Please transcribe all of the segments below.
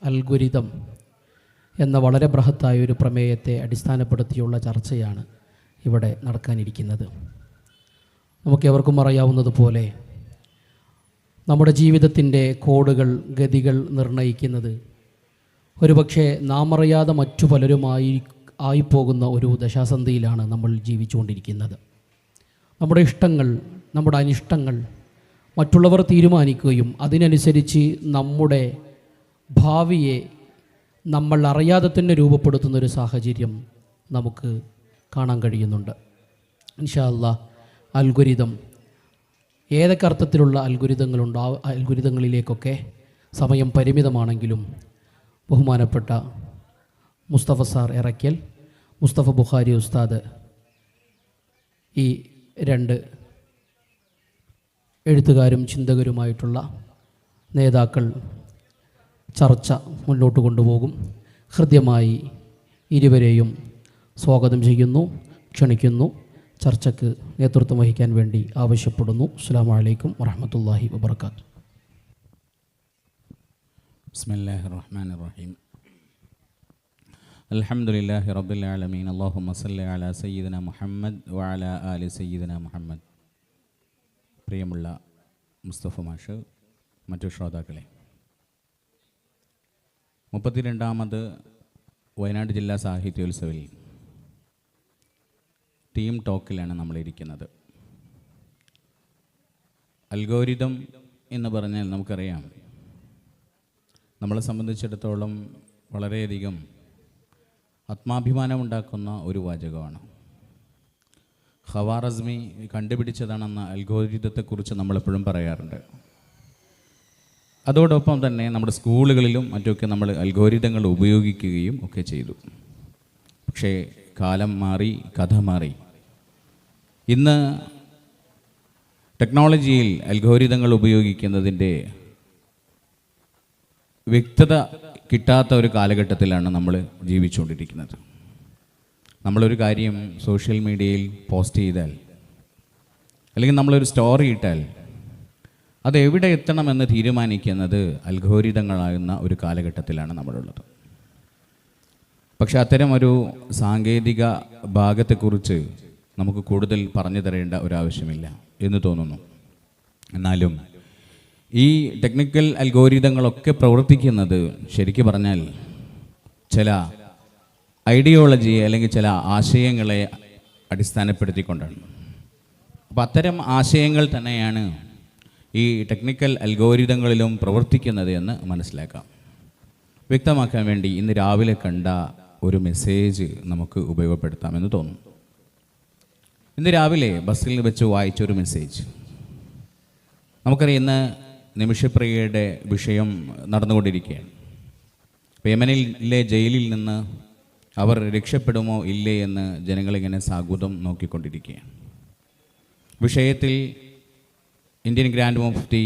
Algorithm എന്ന വളരെ ബൃഹത്തായ ഒരു പ്രമേയത്തെ അടിസ്ഥാനപ്പെടുത്തിയുള്ള ചർച്ചയാണ് ഇവിടെ നടക്കാനിരിക്കുന്നത്. നമുക്കെവർക്കും അറിയാവുന്നതുപോലെ നമ്മുടെ ജീവിതത്തിൻ്റെ കോഡുകൾ, ഗതികൾ നിർണ്ണയിക്കുന്നത് ഒരുപക്ഷെ നാം അറിയാതെ മറ്റു ആയിപ്പോകുന്ന ഒരു ദശാസന്ധിയിലാണ് നമ്മൾ ജീവിച്ചുകൊണ്ടിരിക്കുന്നത്. നമ്മുടെ ഇഷ്ടങ്ങൾ, നമ്മുടെ അനിഷ്ടങ്ങൾ മറ്റുള്ളവർ തീരുമാനിക്കുകയും അതിനനുസരിച്ച് നമ്മുടെ ഭാവിയെ നമ്മൾ അറിയാതെ തന്നെ രൂപപ്പെടുത്തുന്നൊരു സാഹചര്യം നമുക്ക് കാണാൻ കഴിയുന്നുണ്ട്. ഇൻഷാ അല്ലാഹ് അൽഗുരിതം, ഏതൊക്കെ അർത്ഥത്തിലുള്ള അൽഗുരിതങ്ങളുണ്ട്, ആ അൽഗുരിതങ്ങളിലേക്കൊക്കെ സമയം പരിമിതമാണെങ്കിലും ബഹുമാനപ്പെട്ട മുസ്തഫ സാർ ഇറക്കൽ, മുസ്തഫ ബുഖാരി ഉസ്താദ്, ഈ രണ്ട് എഴുത്തുകാരും ചിന്തകരുമായിട്ടുള്ള നേതാക്കൾ ചർച്ച മുന്നോട്ട് കൊണ്ടുപോകും. ഹൃദ്യമായി ഇരുവരെയും സ്വാഗതം ചെയ്യുന്നു, ക്ഷണിക്കുന്നു. ചർച്ചയ്ക്ക് നേതൃത്വം വഹിക്കാൻ വേണ്ടി ആവശ്യപ്പെടുന്നു. അസ്സലാമു അലൈക്കും വറഹ്മത്തുള്ളാഹി വബറകാതുഹു. ബിസ്മില്ലാഹിർ റഹ്മാനിർ റഹീം. അൽഹംദുലില്ലാഹി റബ്ബിൽ ആലമീൻ. അല്ലാഹുമ്മ സല്ലി അലാ സയ്യിദിന മുഹമ്മദ് വഅലാ ആലി സയ്യിദിന മുഹമ്മദ്. പ്രിയമുള്ള മുസ്തഫ മാഷ്, മറ്റു ശ്രോതാക്കളെ, 32ാമത് വയനാട് ജില്ലാ സാഹിത്യോത്സവിൽ ടീം ടോക്കിലാണ് നമ്മളിരിക്കുന്നത്. അൽഗോരിതം എന്ന് പറഞ്ഞാൽ നമുക്കറിയാം, നമ്മളെ സംബന്ധിച്ചിടത്തോളം വളരെയധികം ആത്മാഭിമാനമുണ്ടാക്കുന്ന ഒരു വാചകമാണ്. ഖവാറസ്മി കണ്ടുപിടിച്ചതാണെന്ന അൽഗോരിതത്തെക്കുറിച്ച് നമ്മളെപ്പോഴും പറയാറുണ്ട്. അതോടൊപ്പം തന്നെ നമ്മുടെ സ്കൂളുകളിലും മറ്റുമൊക്കെ നമ്മൾ അൽഗോരിതങ്ങൾ ഉപയോഗിക്കുകയും ഒക്കെ ചെയ്തു. പക്ഷേ കാലം മാറി, കഥ മാറി. ഇന്ന് ടെക്നോളജിയിൽ അൽഗോരിതങ്ങൾ ഉപയോഗിക്കുന്നതിൻ്റെ വ്യക്തത കിട്ടാത്ത ഒരു കാലഘട്ടത്തിലാണ് നമ്മൾ ജീവിച്ചുകൊണ്ടിരിക്കുന്നത്. നമ്മളൊരു കാര്യം സോഷ്യൽ മീഡിയയിൽ പോസ്റ്റ് ചെയ്താൽ, അല്ലെങ്കിൽ നമ്മളൊരു സ്റ്റോറി ഇട്ടാൽ, അത് എവിടെ എത്തണമെന്ന് തീരുമാനിക്കുന്നത് അൽഗോരിതങ്ങളാകുന്ന ഒരു കാലഘട്ടത്തിലാണ് നമ്മളുള്ളത്. പക്ഷെ അത്തരം ഒരു സാങ്കേതിക ഭാഗത്തെക്കുറിച്ച് നമുക്ക് കൂടുതൽ പറഞ്ഞു തരേണ്ട ഒരാവശ്യമില്ല എന്ന് തോന്നുന്നു. എന്നാലും ഈ ടെക്നിക്കൽ അൽഗോരിതങ്ങളൊക്കെ പ്രവർത്തിക്കുന്നത് ശരിക്കും പറഞ്ഞാൽ ചില ഐഡിയോളജിയെ അല്ലെങ്കിൽ ചില ആശയങ്ങളെ അടിസ്ഥാനപ്പെടുത്തിക്കൊണ്ടാണ്. അപ്പോൾ അത്തരം ആശയങ്ങൾ തന്നെയാണ് ഈ ടെക്നിക്കൽ അൽഗോരിതങ്ങളിലും പ്രവർത്തിക്കുന്നത് എന്ന് മനസ്സിലാക്കാം. വ്യക്തമാക്കാൻ വേണ്ടി ഇന്ന് രാവിലെ കണ്ട ഒരു മെസ്സേജ് നമുക്ക് ഉപയോഗപ്പെടുത്താമെന്ന് തോന്നുന്നു. ഇന്ന് രാവിലെ ബസ്സിൽ വെച്ച് വായിച്ചൊരു മെസ്സേജ്. നമുക്കറിയാം, ഇന്ന് നിമിഷപ്രിയയുടെ വിഷയം നടന്നുകൊണ്ടിരിക്കുകയാണ്. യമനിലെ ജയിലിൽ നിന്ന് അവർ രക്ഷപ്പെടുമോ ഇല്ലേ എന്ന് ജനങ്ങളിങ്ങനെ സാഗൂതം നോക്കിക്കൊണ്ടിരിക്കുകയാണ്. വിഷയത്തിൽ ഇന്ത്യൻ ഗ്രാൻഡ് മുഫ്തി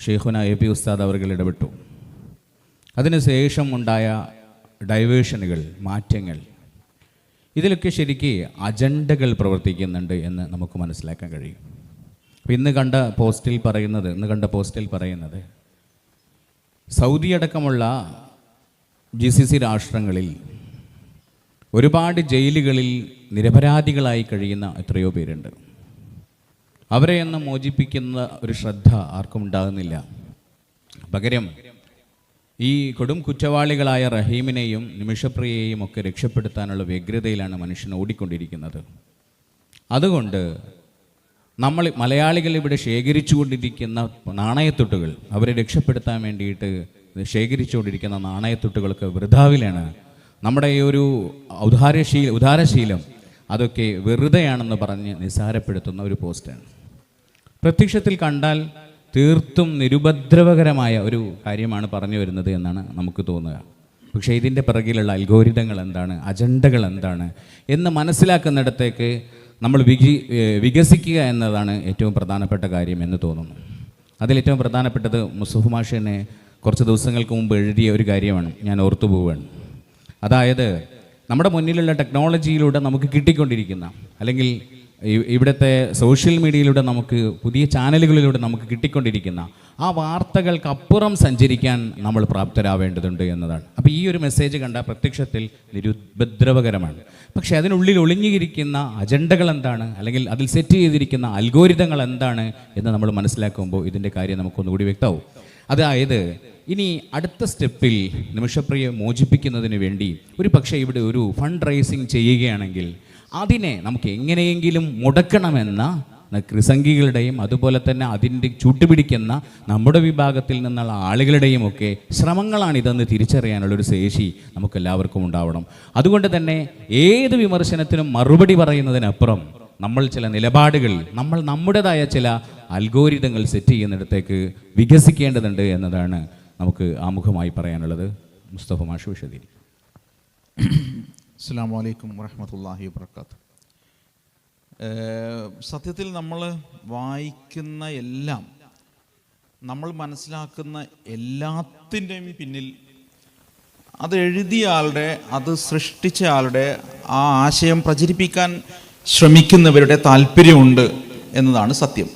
ഷെയ്ഖുന എ.പി. ഉസ്താദ് അവർ ഇടപെട്ടു. അതിനുശേഷം ഉണ്ടായ ഡൈവേഷനുകൾ, മാറ്റങ്ങൾ, ഇതിലൊക്കെ ശരിക്ക് അജണ്ടകൾ പ്രവർത്തിക്കുന്നുണ്ട് എന്ന് നമുക്ക് മനസ്സിലാക്കാൻ കഴിയും. അപ്പോൾ ഇന്ന് കണ്ട പോസ്റ്റിൽ പറയുന്നത് സൗദി അടക്കമുള്ള GCC രാഷ്ട്രങ്ങളിൽ ഒരുപാട് ജയിലുകളിൽ നിരപരാധികളായി കഴിയുന്ന എത്രയോ പേരുണ്ട്. അവരെയൊന്നും മോചിപ്പിക്കുന്ന ഒരു ശ്രദ്ധ ആർക്കും ഉണ്ടാകുന്നില്ല. പകരം ഈ കൊടും കുറ്റവാളികളായ റഹീമിനെയും നിമിഷപ്രിയയെയും ഒക്കെ രക്ഷപ്പെടുത്താനുള്ള വ്യഗ്രതയിലാണ് മനുഷ്യൻ ഓടിക്കൊണ്ടിരിക്കുന്നത്. അതുകൊണ്ട് നമ്മൾ മലയാളികൾ ഇവിടെ ശേഖരിച്ചുകൊണ്ടിരിക്കുന്ന നാണയത്തുട്ടുകൾ, അവരെ രക്ഷപ്പെടുത്താൻ വേണ്ടിയിട്ട് ശേഖരിച്ചുകൊണ്ടിരിക്കുന്ന നാണയത്തുട്ടുകളൊക്കെ വൃഥാവിലാണ്. നമ്മുടെ ഈ ഒരു ഉദാരശീലം അതൊക്കെ വെറുതെയാണെന്ന് പറഞ്ഞ് നിസ്സാരപ്പെടുത്തുന്ന ഒരു പോസ്റ്റാണ്. പ്രത്യക്ഷത്തിൽ കണ്ടാൽ തീർത്തും നിരുപദ്രവകരമായ ഒരു കാര്യമാണ് പറഞ്ഞു വരുന്നത് എന്നാണ് നമുക്ക് തോന്നുക. പക്ഷേ ഇതിൻ്റെ പിറകിലുള്ള അൽഗോരിതങ്ങൾ എന്താണ്, അജണ്ടകൾ എന്താണ് എന്ന് മനസ്സിലാക്കുന്നിടത്തേക്ക് നമ്മൾ വികസിക്കുക എന്നതാണ് ഏറ്റവും പ്രധാനപ്പെട്ട കാര്യം എന്ന് തോന്നുന്നു. അതിലേറ്റവും പ്രധാനപ്പെട്ടത് മുസ്തഫ മാഷിനെ കുറച്ച് ദിവസങ്ങൾക്ക് മുമ്പ് എഴുതിയ ഒരു കാര്യമാണ് ഞാൻ ഓർത്തു പോവുകയാണ്. അതായത് നമ്മുടെ മുന്നിലുള്ള ടെക്നോളജിയിലൂടെ നമുക്ക് കിട്ടിക്കൊണ്ടിരിക്കുന്ന, അല്ലെങ്കിൽ ഇവിടുത്തെ സോഷ്യൽ മീഡിയയിലൂടെ നമുക്ക് പുതിയ ചാനലുകളിലൂടെ നമുക്ക് കിട്ടിക്കൊണ്ടിരിക്കുന്ന ആ വാർത്തകൾക്കപ്പുറം സഞ്ചരിക്കാൻ നമ്മൾ പ്രാപ്തരാവേണ്ടതുണ്ട് എന്നതാണ്. അപ്പോൾ ഈ ഒരു മെസ്സേജ് കണ്ട പ്രത്യക്ഷത്തിൽ നിരുപദ്രവകരമാണ്. പക്ഷേ അതിനുള്ളിൽ ഒളിഞ്ഞിരിക്കുന്ന അജണ്ടകൾ എന്താണ്, അല്ലെങ്കിൽ അതിൽ സെറ്റ് ചെയ്തിരിക്കുന്ന അൽഗോരിതങ്ങൾ എന്താണ് എന്ന് നമ്മൾ മനസ്സിലാക്കുമ്പോൾ ഇതിൻ്റെ കാര്യം നമുക്കൊന്നുകൂടി വ്യക്തമാവും. അതായത് ഇനി അടുത്ത സ്റ്റെപ്പിൽ നിമിഷപ്രിയെ മോചിപ്പിക്കുന്നതിന് വേണ്ടി ഒരു പക്ഷേ ഇവിടെ ഒരു ഫണ്ട് റൈസിങ് ചെയ്യുകയാണെങ്കിൽ അതിനെ നമുക്ക് എങ്ങനെയെങ്കിലും മുടക്കണമെന്ന കൃസംഗികളുടെയും അതുപോലെ തന്നെ അതിൻ്റെ ചൂട്ടുപിടിക്കുന്ന നമ്മുടെ വിഭാഗത്തിൽ നിന്നുള്ള ആളുകളുടെയും ഒക്കെ ശ്രമങ്ങളാണ് ഇതെന്ന് തിരിച്ചറിയാനുള്ളൊരു ശേഷി നമുക്കെല്ലാവർക്കും ഉണ്ടാവണം. അതുകൊണ്ട് തന്നെ ഏത് വിമർശനത്തിനും മറുപടി പറയുന്നതിനപ്പുറം നമ്മൾ ചില നിലപാടുകൾ, നമ്മൾ നമ്മുടേതായ ചില അൽഗോരിതങ്ങൾ സെറ്റ് ചെയ്യുന്നിടത്തേക്ക് വികസിക്കേണ്ടതുണ്ട് എന്നതാണ് നമുക്ക് ആമുഖമായി പറയാനുള്ളത്. മുസ്തഫ മാഷ് വിശദീകരിക്കും. അസ്സലാമു അലൈക്കും വറഹ്മത്തുള്ളാഹി വബറകാതുഹു. സത്യത്തിൽ നമ്മൾ വായിക്കുന്ന എല്ലാം, നമ്മൾ മനസ്സിലാക്കുന്ന എല്ലാത്തിൻ്റെയും പിന്നിൽ അത് എഴുതിയ ആളുടെ, അത് സൃഷ്ടിച്ച ആളുടെ, ആ ആശയം പ്രചരിപ്പിക്കാൻ ശ്രമിക്കുന്നവരുടെ താല്പര്യമുണ്ട് എന്നതാണ് സത്യം.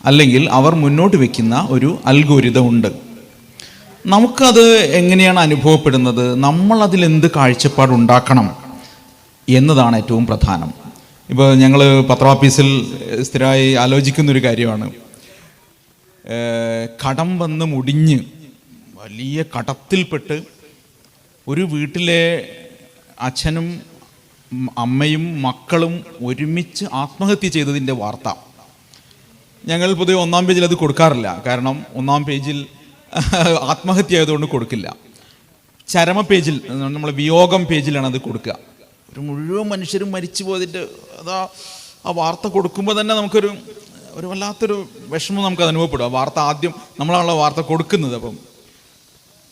അല്ലെങ്കിൽ അവർ മുന്നോട്ട് വയ്ക്കുന്ന ഒരു അൽഗോരിതം ഉണ്ട്. നമുക്കത് എങ്ങനെയാണ് അനുഭവപ്പെടുന്നത്, നമ്മൾ അതിലെന്ത് കാഴ്ചപ്പാടുണ്ടാക്കണം എന്നതാണ് ഏറ്റവും പ്രധാനം. ഇപ്പോൾ ഞങ്ങൾ പത്രാഫീസിൽ സ്ഥിരമായി ആലോചിക്കുന്നൊരു കാര്യമാണ്, കടം വന്ന് മുടിഞ്ഞ് വലിയ കടത്തിൽപ്പെട്ട് ഒരു വീട്ടിലെ അച്ഛനും അമ്മയും മക്കളും ഒരുമിച്ച് ആത്മഹത്യ ചെയ്തതിൻ്റെ വാർത്ത. ഞങ്ങൾ പൊതുവെ 1-ാം പേജിൽ അത് കൊടുക്കാറില്ല, കാരണം 1-ാം പേജിൽ ആത്മഹത്യ ആയതുകൊണ്ട് കൊടുക്കില്ല. ചരമ പേജിൽ, നമ്മൾ വിയോഗം പേജിലാണ് അത് കൊടുക്കുക. ഒരു മുഴുവൻ മനുഷ്യരും മരിച്ചു പോയതിൻ്റെ ആ വാർത്ത കൊടുക്കുമ്പോൾ തന്നെ നമുക്കൊരു വല്ലാത്തൊരു വിഷമം നമുക്കത് അനുഭവപ്പെടും. ആ വാർത്ത ആദ്യം നമ്മളാണല്ലോ വാർത്ത കൊടുക്കുന്നത്. അപ്പം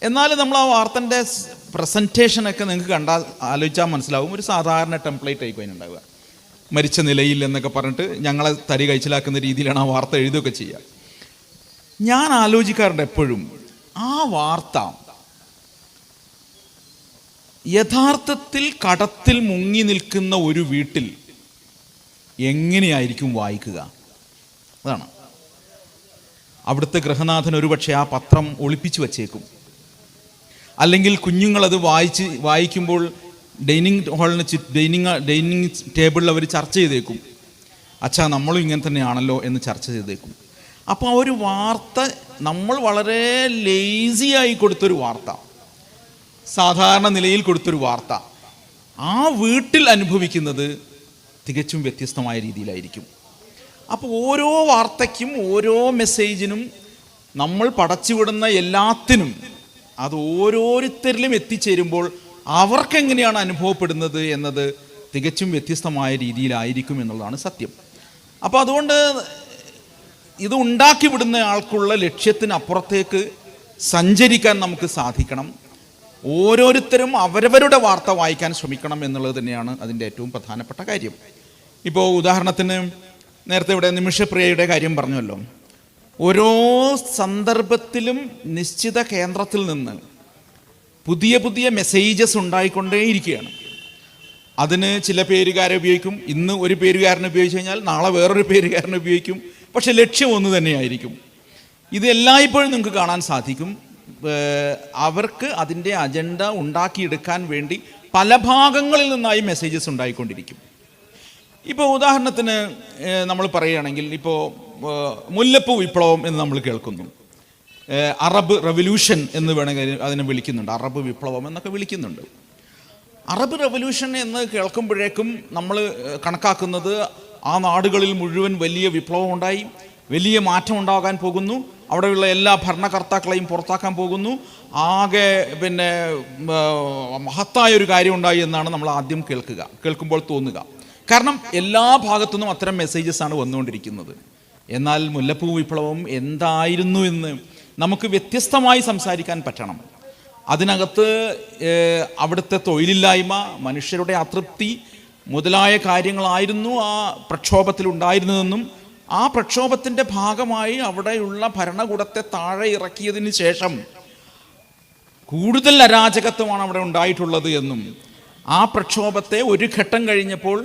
എന്നാലും നമ്മൾ ആ വാർത്തൻ്റെ പ്രസൻറ്റേഷനൊക്കെ നിങ്ങൾക്ക് കണ്ടാൽ ആലോചിച്ചാൽ മനസ്സിലാവും, ഒരു സാധാരണ ടെംപ്ലേറ്റ് ആയിരിക്കും അതിനുണ്ടാവുക. മരിച്ച നിലയിൽ എന്നൊക്കെ പറഞ്ഞിട്ട് ഞങ്ങളെ തരി കഴിച്ചിലാക്കുന്ന രീതിയിലാണ് ആ വാർത്ത എഴുതുകയൊക്കെ ചെയ്യുക. ഞാൻ ആലോചിക്കാറുണ്ട് എപ്പോഴും, ആ വാർത്ത യഥാർത്ഥത്തിൽ കടത്തിൽ മുങ്ങി നിൽക്കുന്ന ഒരു വീട്ടിൽ എങ്ങനെയായിരിക്കും വായിക്കുക? അതാണ്. അവിടുത്തെ ഗൃഹനാഥൻ ഒരുപക്ഷെ ആ പത്രം ഒളിപ്പിച്ചു വച്ചേക്കും. അല്ലെങ്കിൽ കുഞ്ഞുങ്ങളത് വായിക്കുമ്പോൾ ഡൈനിങ് ഹാളിന് ഡൈനിങ് ടേബിളിൽ അവർ ചർച്ച ചെയ്തേക്കും, അച്ഛാ നമ്മളും ഇങ്ങനെ തന്നെയാണല്ലോ എന്ന് ചർച്ച ചെയ്തേക്കും. അപ്പോൾ ആ ഒരു വാർത്ത നമ്മൾ വളരെ ലേസിയായി കൊടുത്തൊരു വാർത്ത, സാധാരണ നിലയിൽ കൊടുത്തൊരു വാർത്ത, ആ വീട്ടിൽ അനുഭവിക്കുന്നത് തികച്ചും വ്യത്യസ്തമായ രീതിയിലായിരിക്കും. അപ്പോൾ ഓരോ വാർത്തയ്ക്കും ഓരോ മെസ്സേജിനും നമ്മൾ പടച്ചുവിടുന്ന എല്ലാത്തിനും അത് ഓരോരുത്തരിലും എത്തിച്ചേരുമ്പോൾ അവർക്കെങ്ങനെയാണ് അനുഭവപ്പെടുന്നത് എന്നത് തികച്ചും വ്യത്യസ്തമായ രീതിയിലായിരിക്കും എന്നുള്ളതാണ് സത്യം. അപ്പോൾ അതുകൊണ്ട് ഇത് ഉണ്ടാക്കി വിടുന്ന ആൾക്കുള്ള ലക്ഷ്യത്തിനപ്പുറത്തേക്ക് സഞ്ചരിക്കാൻ നമുക്ക് സാധിക്കണം. ഓരോരുത്തരും അവരവരുടെ വാർത്ത വായിക്കാൻ ശ്രമിക്കണം എന്നുള്ളത് തന്നെയാണ് അതിൻ്റെ ഏറ്റവും പ്രധാനപ്പെട്ട കാര്യം. ഇപ്പോൾ ഉദാഹരണത്തിന് നേരത്തെ ഇവിടെ നിമിഷപ്രിയയുടെ കാര്യം പറഞ്ഞല്ലോ. ഓരോ സന്ദർഭത്തിലും നിശ്ചിത കേന്ദ്രത്തിൽ നിന്ന് പുതിയ പുതിയ മെസ്സേജസ് ഉണ്ടായിക്കൊണ്ടേയിരിക്കുകയാണ്. അതിന് ചില പേരുകാരെ ഉപയോഗിക്കും. ഇന്ന് ഒരു പേരുകാരനെ ഉപയോഗിച്ച് കഴിഞ്ഞാൽ നാളെ വേറൊരു പേരുകാരനെ ഉപയോഗിക്കും. പക്ഷെ ലക്ഷ്യം ഒന്ന് തന്നെയായിരിക്കും. ഇത് എല്ലായ്പ്പോഴും നിങ്ങൾക്ക് കാണാൻ സാധിക്കും. അവർക്ക് അതിൻ്റെ അജണ്ട ഉണ്ടാക്കിയെടുക്കാൻ വേണ്ടി പല ഭാഗങ്ങളിൽ നിന്നായി മെസ്സേജസ് ഉണ്ടായിക്കൊണ്ടിരിക്കും. ഇപ്പോൾ ഉദാഹരണത്തിന് നമ്മൾ പറയുകയാണെങ്കിൽ, ഇപ്പോൾ മുല്ലപ്പൂ വിപ്ലവം എന്ന് നമ്മൾ കേൾക്കുന്നു, അറബ് റവല്യൂഷൻ എന്ന് വേണമെങ്കിൽ അതിനെ വിളിക്കുന്നുണ്ട്, അറബ് വിപ്ലവം എന്നൊക്കെ വിളിക്കുന്നുണ്ട്. അറബ് റവല്യൂഷൻ എന്ന് കേൾക്കുമ്പോഴേക്കും നമ്മൾ കണക്കാക്കുന്നത് ആ നാടുകളിൽ മുഴുവൻ വലിയ വിപ്ലവം ഉണ്ടായി, വലിയ മാറ്റം ഉണ്ടാകാൻ പോകുന്നു, അവിടെയുള്ള എല്ലാ ഭരണകർത്താക്കളെയും പുറത്താക്കാൻ പോകുന്നു, ആകെ മഹത്തായൊരു കാര്യം ഉണ്ടായി എന്നാണ് നമ്മൾ ആദ്യം കേൾക്കുമ്പോൾ തോന്നുക. കാരണം എല്ലാ ഭാഗത്തുനിന്നും അത്തരം മെസ്സേജസ് ആണ് വന്നുകൊണ്ടിരിക്കുന്നത്. എന്നാൽ മുല്ലപ്പൂ വിപ്ലവം എന്തായിരുന്നു എന്ന് നമുക്ക് വ്യത്യസ്തമായി സംസാരിക്കാൻ പറ്റണം. അതിനകത്ത് അവിടുത്തെ തൊഴിലില്ലായ്മ, മനുഷ്യരുടെ അതൃപ്തി മുതലായ കാര്യങ്ങളായിരുന്നു ആ പ്രക്ഷോഭത്തിലുണ്ടായിരുന്നതെന്നും ആ പ്രക്ഷോഭത്തിൻ്റെ ഭാഗമായി അവിടെയുള്ള ഭരണകൂടത്തെ താഴെ ഇറക്കിയതിന് ശേഷം കൂടുതൽ അരാജകത്വമാണ് അവിടെ ഉണ്ടായിട്ടുള്ളത് എന്നും ആ പ്രക്ഷോഭത്തെ ഒരു ഘട്ടം കഴിഞ്ഞപ്പോൾ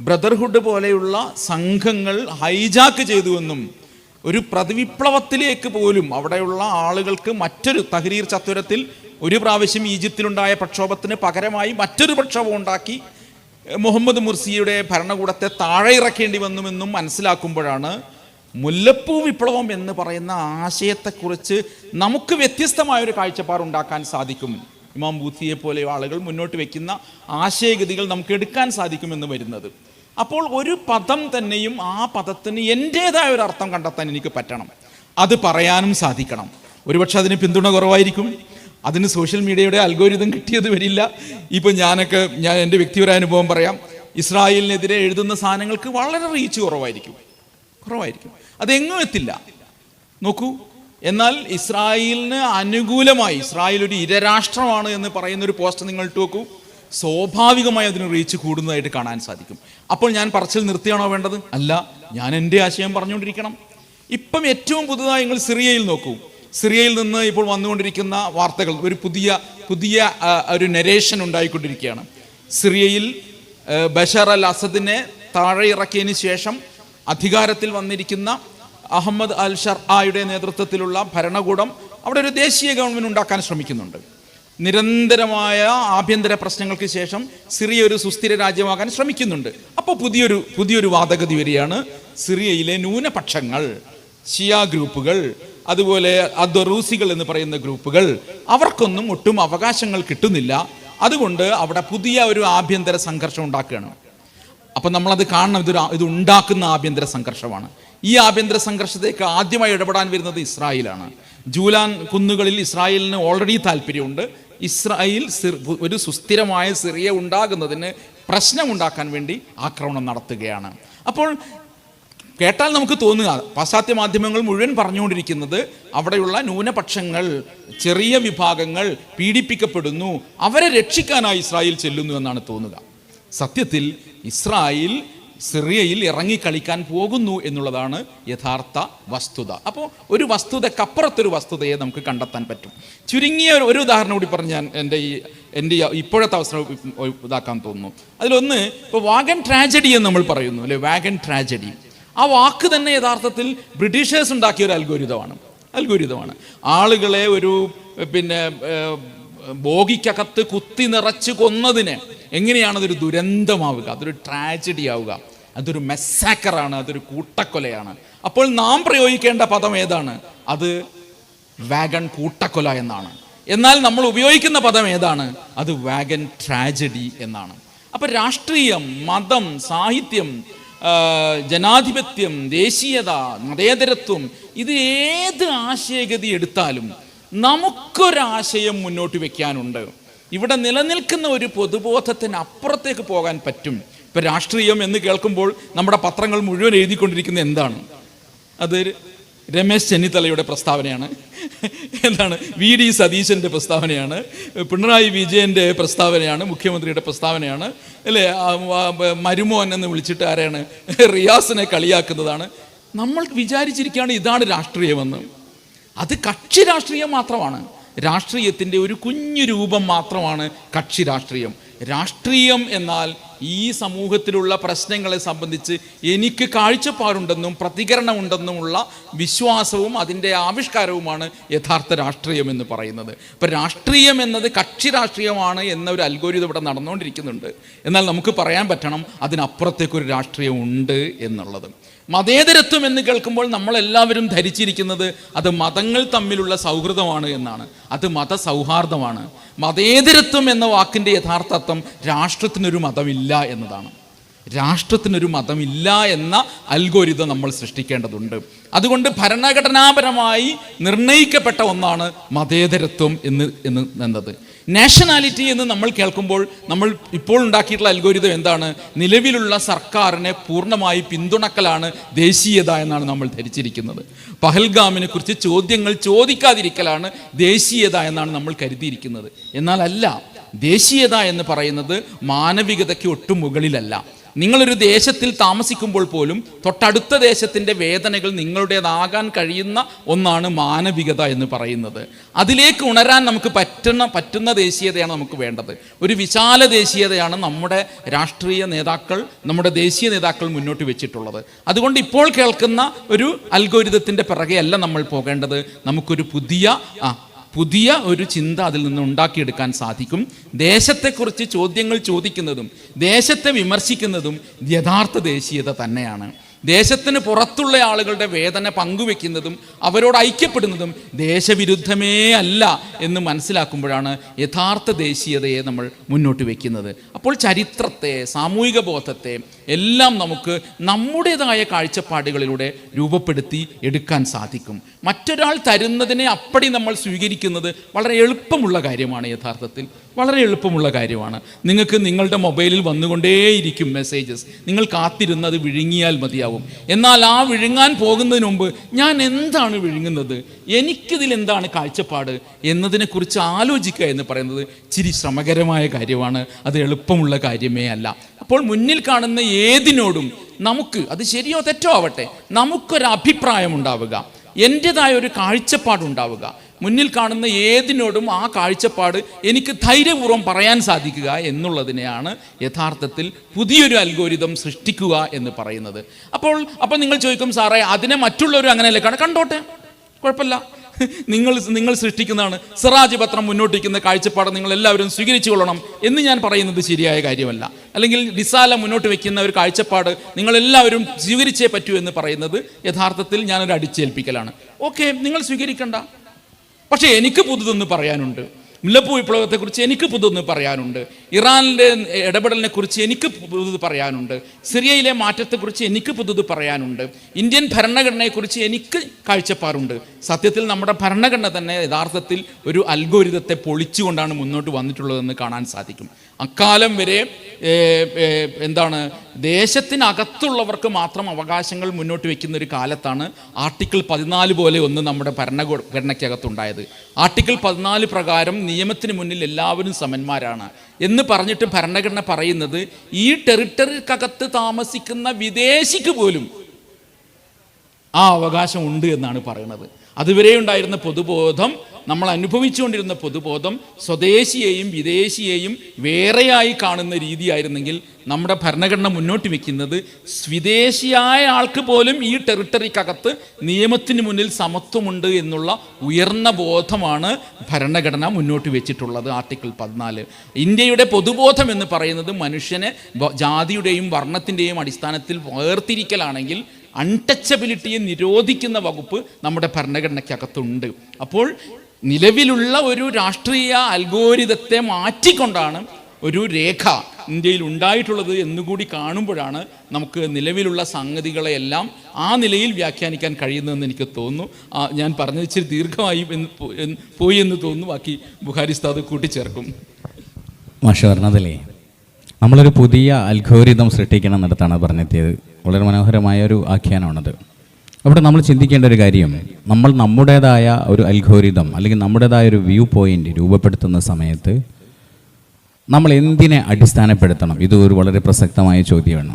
ബ്രദർഹുഡ് പോലെയുള്ള സംഘങ്ങൾ ഹൈജാക്ക് ചെയ്തുവെന്നും ഒരു പ്രതിവിപ്ലവത്തിലേക്ക് പോലും അവിടെയുള്ള ആളുകൾക്ക് മറ്റൊരു തഹ്രീർ ചത്വരത്തിൽ ഒരു പ്രാവശ്യം ഈജിപ്തിലുണ്ടായ പ്രക്ഷോഭത്തിന് പകരമായി മറ്റൊരു പ്രക്ഷോഭം ഉണ്ടാക്കി മുഹമ്മദ് മുർസിയുടെ ഭരണകൂടത്തെ താഴെ ഇറക്കേണ്ടി വന്നുവെന്നും മനസ്സിലാക്കുമ്പോഴാണ് മുല്ലപ്പൂ വിപ്ലവം എന്ന് പറയുന്ന ആശയത്തെക്കുറിച്ച് നമുക്ക് വ്യത്യസ്തമായൊരു കാഴ്ചപ്പാടുണ്ടാക്കാൻ സാധിക്കും. ഇമാം ബൂത്തിയെ പോലെ ആളുകൾ മുന്നോട്ട് വയ്ക്കുന്ന ആശയഗതികൾ നമുക്ക് എടുക്കാൻ സാധിക്കുമെന്ന് വരുന്നത്. അപ്പോൾ ഒരു പദം തന്നെയും ആ പദത്തിന് എൻ്റേതായ ഒരു അർത്ഥം കണ്ടെത്താൻ എനിക്ക് പറ്റണം, അത് പറയാനും സാധിക്കണം. ഒരുപക്ഷെ അതിന് പിന്തുണ കുറവായിരിക്കും, അതിന് സോഷ്യൽ മീഡിയയുടെ അൽഗോരിതം കിട്ടിയത് വരില്ല. ഇപ്പം ഞാൻ എൻ്റെ വ്യക്തിപരമായ അനുഭവം പറയാം. ഇസ്രായേലിനെതിരെ എഴുതുന്ന സാധനങ്ങൾക്ക് വളരെ റീച്ച് കുറവായിരിക്കും. അതെങ്ങും എത്തില്ല. നോക്കൂ, എന്നാൽ ഇസ്രായേലിന് അനുകൂലമായി ഇസ്രായേൽ ഒരു ഇരരാഷ്ട്രമാണ് എന്ന് പറയുന്ന ഒരു പോസ്റ്റ് നിങ്ങൾ ഇട്ട് നോക്കൂ, സ്വാഭാവികമായി അതിന് റീച്ച് കൂടുന്നതായിട്ട് കാണാൻ സാധിക്കും. അപ്പോൾ ഞാൻ പറച്ചിൽ നിർത്തിയാണോ വേണ്ടത്? അല്ല, ഞാൻ എൻ്റെ ആശയം പറഞ്ഞുകൊണ്ടിരിക്കണം. ഇപ്പം ഏറ്റവും പുതുതായി നിങ്ങൾ സിറിയയിൽ നോക്കൂ. സിറിയയിൽ നിന്ന് ഇപ്പോൾ വന്നുകൊണ്ടിരിക്കുന്ന വാർത്തകൾ, ഒരു പുതിയ ഒരു നരേഷൻ ഉണ്ടായിക്കൊണ്ടിരിക്കുകയാണ്. സിറിയയിൽ ബഷർ അൽ അസദിനെ താഴെ ഇറക്കിയതിന് ശേഷം അധികാരത്തിൽ വന്നിരിക്കുന്ന അഹമ്മദ് അൽ ഷർആയുടെ നേതൃത്വത്തിലുള്ള ഭരണകൂടം അവിടെ ഒരു ദേശീയ ഗവൺമെൻറ് ഉണ്ടാക്കാൻ ശ്രമിക്കുന്നുണ്ട്. നിരന്തരമായ ആഭ്യന്തര പ്രശ്നങ്ങൾക്ക് ശേഷം സിറിയ ഒരു സുസ്ഥിര രാജ്യമാകാൻ ശ്രമിക്കുന്നുണ്ട്. അപ്പോൾ പുതിയൊരു വാദഗതി വരികയാണ്. സിറിയയിലെ ന്യൂനപക്ഷങ്ങൾ, ഷിയ ഗ്രൂപ്പുകൾ, അതുപോലെ അദ്വറൂസികൾ എന്ന് പറയുന്ന ഗ്രൂപ്പുകൾ, അവർക്കൊന്നും ഒട്ടും അവകാശങ്ങൾ കിട്ടുന്നില്ല. അതുകൊണ്ട് അവിടെ പുതിയ ഒരു ആഭ്യന്തര സംഘർഷം ഉണ്ടാക്കുകയാണ്. അപ്പം നമ്മളത് കാണണം, ഇത് ഉണ്ടാക്കുന്ന ആഭ്യന്തര സംഘർഷമാണ്. ഈ ആഭ്യന്തര സംഘർഷത്തേക്ക് ആദ്യമായി ഇടപെടാൻ വരുന്നത് ഇസ്രായേലാണ്. ജൂലാൻ കുന്നുകളിൽ ഇസ്രായേലിന് ഓൾറെഡി താല്പര്യമുണ്ട്. ഇസ്രായേൽ ഒരു സുസ്ഥിരമായ സിറിയ ഉണ്ടാകുന്നതിന് പ്രശ്നമുണ്ടാക്കാൻ വേണ്ടി ആക്രമണം നടത്തുകയാണ്. അപ്പോൾ കേട്ടാൽ നമുക്ക് തോന്നുക, പാശ്ചാത്യ മാധ്യമങ്ങൾ മുഴുവൻ പറഞ്ഞുകൊണ്ടിരിക്കുന്നത് അവിടെയുള്ള ന്യൂനപക്ഷങ്ങൾ, ചെറിയ വിഭാഗങ്ങൾ പീഡിപ്പിക്കപ്പെടുന്നു, അവരെ രക്ഷിക്കാനായി ഇസ്രായേൽ ചെല്ലുന്നു എന്നാണ് തോന്നുക. സത്യത്തിൽ ഇസ്രായേൽ സിറിയയിൽ ഇറങ്ങിക്കളിക്കാൻ പോകുന്നു എന്നുള്ളതാണ് യഥാർത്ഥ വസ്തുത. അപ്പോൾ ഒരു വസ്തുതക്കപ്പുറത്തൊരു വസ്തുതയെ നമുക്ക് കണ്ടെത്താൻ പറ്റും. ചുരുങ്ങിയ ഒരു ഉദാഹരണം കൂടി പറഞ്ഞ് ഞാൻ എൻ്റെ ഇപ്പോഴത്തെ അവസരം ഇതാക്കാൻ തോന്നുന്നു. അതിലൊന്ന്, ഇപ്പോൾ വാഗൻ ട്രാജഡി എന്ന് നമ്മൾ പറയുന്നു അല്ലേ, വാഗൻ ട്രാജഡി. ആ വാക്ക് തന്നെ യഥാർത്ഥത്തിൽ ബ്രിട്ടീഷേഴ്സ് ഉണ്ടാക്കിയ ഒരു അൽഗോരിതമാണ്. ആളുകളെ ഒരു ബോഗിക്കകത്ത് കുത്തി നിറച്ച് കൊന്നതിന് എങ്ങനെയാണ് അതൊരു ദുരന്തമാവുക, അതൊരു ട്രാജഡി ആവുക, അതൊരു മെസ്സാക്കറാണ്, അതൊരു കൂട്ടക്കൊലയാണ്. അപ്പോൾ നാം പ്രയോഗിക്കേണ്ട പദം ഏതാണ്? അത് വാഗൺ കൂട്ടക്കൊല എന്നാണ്. എന്നാൽ നമ്മൾ ഉപയോഗിക്കുന്ന പദം ഏതാണ്? അത് വാഗൺ ട്രാജഡി എന്നാണ്. അപ്പം രാഷ്ട്രീയം, മതം, സാഹിത്യം, ജനാധിപത്യം, ദേശീയത, മതേതരത്വം, ഇത് ഏത് ആശയഗതി എടുത്താലും നമുക്കൊരാശയം മുന്നോട്ട് വെക്കാനുണ്ട്. ഇവിടെ നിലനിൽക്കുന്ന ഒരു പൊതുബോധത്തിന് അപ്പുറത്തേക്ക് പോകാൻ പറ്റും. ഇപ്പം രാഷ്ട്രീയം എന്ന് കേൾക്കുമ്പോൾ നമ്മുടെ പത്രങ്ങൾ മുഴുവൻ എഴുതിക്കൊണ്ടിരിക്കുന്നത് എന്താണ്? അത് രമേശ് ചെന്നിത്തലയുടെ പ്രസ്താവനയാണ്, എന്താണ് VD സതീശൻ്റെ പ്രസ്താവനയാണ്, പിണറായി വിജയൻ്റെ പ്രസ്താവനയാണ്, മുഖ്യമന്ത്രിയുടെ പ്രസ്താവനയാണ് അല്ലേ, മരുമോൻ എന്ന് വിളിച്ചിട്ട് ആരെയാണ്, റിയാസിനെ കളിയാക്കുന്നതാണ്. നമ്മൾ വിചാരിച്ചിരിക്കുകയാണ് ഇതാണ് രാഷ്ട്രീയമെന്ന്. അത് കക്ഷി രാഷ്ട്രീയം മാത്രമാണ്. രാഷ്ട്രീയത്തിൻ്റെ ഒരു കുഞ്ഞു രൂപം മാത്രമാണ് കക്ഷി രാഷ്ട്രീയം. രാഷ്ട്രീയം എന്നാൽ ഈ സമൂഹത്തിലുള്ള പ്രശ്നങ്ങളെ സംബന്ധിച്ച് എനിക്ക് കാഴ്ചപ്പാടുണ്ടെന്നും പ്രതികരണമുണ്ടെന്നുമുള്ള വിശ്വാസവും അതിൻ്റെ ആവിഷ്കാരവുമാണ് യഥാർത്ഥ രാഷ്ട്രീയം എന്ന് പറയുന്നത്. ഇപ്പം രാഷ്ട്രീയം എന്നത് കക്ഷി രാഷ്ട്രീയമാണ് എന്നൊരു അൽഗോരിതം ഇവിടെ നടന്നുകൊണ്ടിരിക്കുന്നുണ്ട്. എന്നാൽ നമുക്ക് പറയാൻ പറ്റണം അതിനപ്പുറത്തേക്കൊരു രാഷ്ട്രീയം ഉണ്ട് എന്നുള്ളത്. മതേതരത്വം എന്ന് കേൾക്കുമ്പോൾ നമ്മളെല്ലാവരും ധരിച്ചിരിക്കുന്നത് അത് മതങ്ങൾ തമ്മിലുള്ള സൗഹൃദമാണ് എന്നാണ്. അത് മതസൗഹാർദ്ദമാണ്. മതേതരത്വം എന്ന വാക്കിൻ്റെ യഥാർത്ഥ അർത്ഥം രാഷ്ട്രത്തിനൊരു മതമില്ല എന്നതാണ്. രാഷ്ട്രത്തിനൊരു മതമില്ല എന്ന അൽഗോരിതം നമ്മൾ സൃഷ്ടിക്കേണ്ടതുണ്ട്. അതുകൊണ്ട് ഭരണഘടനാപരമായി നിർണയിക്കപ്പെട്ട ഒന്നാണ് മതേതരത്വം എന്നത്. നാഷണാലിറ്റി എന്ന് നമ്മൾ കേൾക്കുമ്പോൾ നമ്മൾ ഇപ്പോൾ ഉണ്ടാക്കിയിട്ടുള്ള അൽഗോരിതം എന്താണ്? നിലവിലുള്ള സർക്കാരിനെ പൂർണ്ണമായി പിന്തുണക്കലാണ് ദേശീയത എന്നാണ് നമ്മൾ ധരിച്ചിരിക്കുന്നത്. പഹൽഗാമിനെ കുറിച്ച് ചോദ്യങ്ങൾ ചോദിക്കാതിരിക്കലാണ് ദേശീയത എന്നാണ് നമ്മൾ കരുതിയിരിക്കുന്നത്. എന്നാൽ അല്ല, ദേശീയത എന്ന് പറയുന്നത് മാനവികതയ്ക്ക് ഒട്ടും മുകളിലല്ല. നിങ്ങളൊരു ദേശത്തിൽ താമസിക്കുമ്പോൾ പോലും തൊട്ടടുത്ത ദേശത്തിൻ്റെ വേദനകൾ നിങ്ങളുടേതാകാൻ കഴിയുന്ന ഒന്നാണ് മാനവികത എന്ന് പറയുന്നത്. അതിലേക്ക് ഉണരാൻ നമുക്ക് പറ്റുന്ന ദേശീയതയാണ് നമുക്ക് വേണ്ടത്. ഒരു വിശാല ദേശീയതയാണ് നമ്മുടെ രാഷ്ട്രീയ നേതാക്കൾ, നമ്മുടെ ദേശീയ നേതാക്കൾ മുന്നോട്ട് വെച്ചിട്ടുള്ളത്. അതുകൊണ്ട് ഇപ്പോൾ കേൾക്കുന്ന ഒരു അൽഗോരിതത്തിൻ്റെ പിറകെ അല്ല നമ്മൾ പോകേണ്ടത്. നമുക്കൊരു പുതിയ ഒരു ചിന്ത അതിൽ നിന്ന് ഉണ്ടാക്കിയെടുക്കാൻ സാധിക്കും. ദേശത്തെക്കുറിച്ച് ചോദ്യങ്ങൾ ചോദിക്കുന്നതും ദേശത്തെ വിമർശിക്കുന്നതും യഥാർത്ഥ ദേശീയത തന്നെയാണ്. ദേശത്തിന് പുറത്തുള്ള ആളുകളുടെ വേദന പങ്കുവെക്കുന്നതും അവരോട് ഐക്യപ്പെടുന്നതും ദേശവിരുദ്ധമേ അല്ല എന്ന് മനസ്സിലാക്കുമ്പോഴാണ് യഥാർത്ഥ ദേശീയതയെ നമ്മൾ മുന്നോട്ട് വയ്ക്കുന്നത്. അപ്പോൾ ചരിത്രത്തെ, സാമൂഹിക ബോധത്തെ എല്ലാം നമുക്ക് നമ്മുടേതായ കാഴ്ചപ്പാടുകളിലൂടെ രൂപപ്പെടുത്തി എടുക്കാൻ സാധിക്കും. മറ്റൊരാൾ തരുന്നതിനെ അപ്പടി നമ്മൾ സ്വീകരിക്കുന്നത് വളരെ എളുപ്പമുള്ള കാര്യമാണ്. യഥാർത്ഥത്തിൽ വളരെ എളുപ്പമുള്ള കാര്യമാണ്. നിങ്ങൾക്ക് നിങ്ങളുടെ മൊബൈലിൽ വന്നുകൊണ്ടേയിരിക്കും മെസ്സേജസ്. നിങ്ങൾ കാത്തിരുന്ന് അത് വിഴുങ്ങിയാൽ മതിയാവും. എന്നാൽ ആ വിഴുങ്ങാൻ പോകുന്നതിന് മുമ്പ് ഞാൻ എന്താണ് വിഴുങ്ങുന്നത്, എനിക്കിതിൽ എന്താണ് കാഴ്ചപ്പാട് എന്നതിനെക്കുറിച്ച് ആലോചിക്കുക എന്ന് പറയുന്നത് ഇച്ചിരി ശ്രമകരമായ കാര്യമാണ്. അത് എളുപ്പമുള്ള കാര്യമേ അല്ല. അപ്പോൾ മുന്നിൽ കാണുന്ന ഏതിനോടും നമുക്ക്, അത് ശരിയോ തെറ്റോ ആവട്ടെ, നമുക്കൊരഭിപ്രായം ഉണ്ടാവുക, എൻ്റെതായ ഒരു കാഴ്ചപ്പാടുണ്ടാവുക. മുന്നിൽ കാണുന്ന ഏതിനോടും ആ കാഴ്ചപ്പാട് എനിക്ക് ധൈര്യപൂർവ്വം പറയാൻ സാധിക്കുക എന്നുള്ളതിനെയാണ് യഥാർത്ഥത്തിൽ പുതിയൊരു അൽഗോരിതം സൃഷ്ടിക്കുക എന്ന് പറയുന്നത്. അപ്പോൾ നിങ്ങൾ ചോദിക്കും, സാറേ അതിനെ മറ്റുള്ളവരും അങ്ങനെയല്ലേ കണ്ടോട്ടെ, കുഴപ്പമില്ല, നിങ്ങൾ സൃഷ്ടിക്കുന്നതാണ്. സിറാജ് പത്രം മുന്നോട്ടിരിക്കുന്ന കാഴ്ചപ്പാട് നിങ്ങൾ എല്ലാവരും സ്വീകരിച്ചു കൊള്ളണം എന്ന് ഞാൻ പറയുന്നത് ശരിയായ കാര്യമല്ല. അല്ലെങ്കിൽ റിസാല മുന്നോട്ട് വെക്കുന്ന ഒരു കാഴ്ചപ്പാട് നിങ്ങളെല്ലാവരും സ്വീകരിച്ചേ പറ്റൂ എന്ന് പറയുന്നത് യഥാർത്ഥത്തിൽ ഞാനൊരു അടിച്ചേൽപ്പിക്കലാണ്. ഓക്കെ, നിങ്ങൾ സ്വീകരിക്കണ്ട, പക്ഷേ എനിക്ക് പുതുതൊന്ന് പറയാനുണ്ട്. മുല്ലപ്പൂ വിപ്ലവത്തെക്കുറിച്ച് എനിക്ക് പുതുതൊന്ന് പറയാനുണ്ട്. ഇറാനിലെ ഇടപെടലിനെ കുറിച്ച് എനിക്ക് പുതുത് പറയാനുണ്ട്. സിറിയയിലെ മാറ്റത്തെക്കുറിച്ച് എനിക്ക് പുതുത് പറയാനുണ്ട്. ഇന്ത്യൻ ഭരണഘടനയെക്കുറിച്ച് എനിക്ക് കാഴ്ചപ്പാടുണ്ട്. സത്യത്തിൽ നമ്മുടെ ഭരണഘടന തന്നെ യഥാർത്ഥത്തിൽ ഒരു അൽഗോരിതത്തെ പൊളിച്ചുകൊണ്ടാണ് മുന്നോട്ട് വന്നിട്ടുള്ളതെന്ന് കാണാൻ സാധിക്കും. അക്കാലം വരെ ദേശത്തിനകത്തുള്ളവർക്ക് മാത്രം അവകാശങ്ങൾ മുന്നോട്ട് വയ്ക്കുന്ന ഒരു കാലത്താണ് ആർട്ടിക്കിൾ 14 പോലെ ഒന്ന് നമ്മുടെ ഭരണഘടനയ്ക്കകത്തുണ്ടായത്. ആർട്ടിക്കിൾ 14 പ്രകാരം നിയമത്തിന് മുന്നിൽ എല്ലാവരും സമന്മാരാണ് എന്ന് പറഞ്ഞിട്ട് ഭരണഘടന പറയുന്നത് ഈ ടെറിട്ടറിക്കകത്ത് താമസിക്കുന്ന വിദേശിക്ക് പോലും ആ അവകാശം ഉണ്ട് എന്നാണ് പറയുന്നത്. അതുവരെ ഉണ്ടായിരുന്ന പൊതുബോധം, നമ്മൾ അനുഭവിച്ചുകൊണ്ടിരുന്ന പൊതുബോധം സ്വദേശിയെയും വിദേശിയെയും വേറെയായി കാണുന്ന രീതിയായിരുന്നെങ്കിൽ നമ്മുടെ ഭരണഘടന മുന്നോട്ട് വയ്ക്കുന്നത് വിദേശിയായ ആൾക്ക് പോലും ഈ ടെറിട്ടറിക്കകത്ത് നിയമത്തിന് മുന്നിൽ സമത്വമുണ്ട് എന്നുള്ള ഉയർന്ന ബോധമാണ് ഭരണഘടന മുന്നോട്ട് വെച്ചിട്ടുള്ളത്. ആർട്ടിക്കിൾ 14 ഇന്ത്യയുടെ പൊതുബോധം എന്ന് പറയുന്നത് മനുഷ്യനെ ജാതിയുടെയും വർണ്ണത്തിൻ്റെയും അടിസ്ഥാനത്തിൽ വേർതിരിക്കലാണെങ്കിൽ അൺടച്ചബിലിറ്റിയെ നിരോധിക്കുന്ന വകുപ്പ് നമ്മുടെ ഭരണഘടനയ്ക്കകത്തുണ്ട്. അപ്പോൾ നിലവിലുള്ള ഒരു രാഷ്ട്രീയ അൽഗോരിതത്തെ മാറ്റിക്കൊണ്ടാണ് ഒരു രേഖ ഇന്ത്യയിൽ ഉണ്ടായിട്ടുള്ളത് എന്നുകൂടി കാണുമ്പോഴാണ് നമുക്ക് നിലവിലുള്ള സംഗതികളെയെല്ലാം ആ നിലയിൽ വ്യാഖ്യാനിക്കാൻ കഴിയുന്നതെന്ന് എനിക്ക് തോന്നുന്നു. ഞാൻ പറഞ്ഞത് ഇച്ചിരി ദീർഘമായി പോയി എന്ന് തോന്നുന്നു. ബാക്കി ബുഖാരി ഉസ്താദ് കൂട്ടിച്ചേർക്കും. മാഷ് പറഞ്ഞതല്ലേ, നമ്മളൊരു പുതിയ അൽഗോരിതം സൃഷ്ടിക്കണം എന്നിടത്താണ് പറഞ്ഞെത്തിയത്. വളരെ മനോഹരമായ ഒരു ആഖ്യാനമാണത്. അവിടെ നമ്മൾ ചിന്തിക്കേണ്ട ഒരു കാര്യം, നമ്മൾ നമ്മുടേതായ ഒരു അൽഗോരിതം അല്ലെങ്കിൽ നമ്മുടേതായ ഒരു വ്യൂ പോയിന്റ് രൂപപ്പെടുത്തുന്ന സമയത്ത് നമ്മൾ എന്തിനെ അടിസ്ഥാനപ്പെടുത്തണം? ഇത് ഒരു വളരെ പ്രസക്തമായ ചോദ്യമാണ്.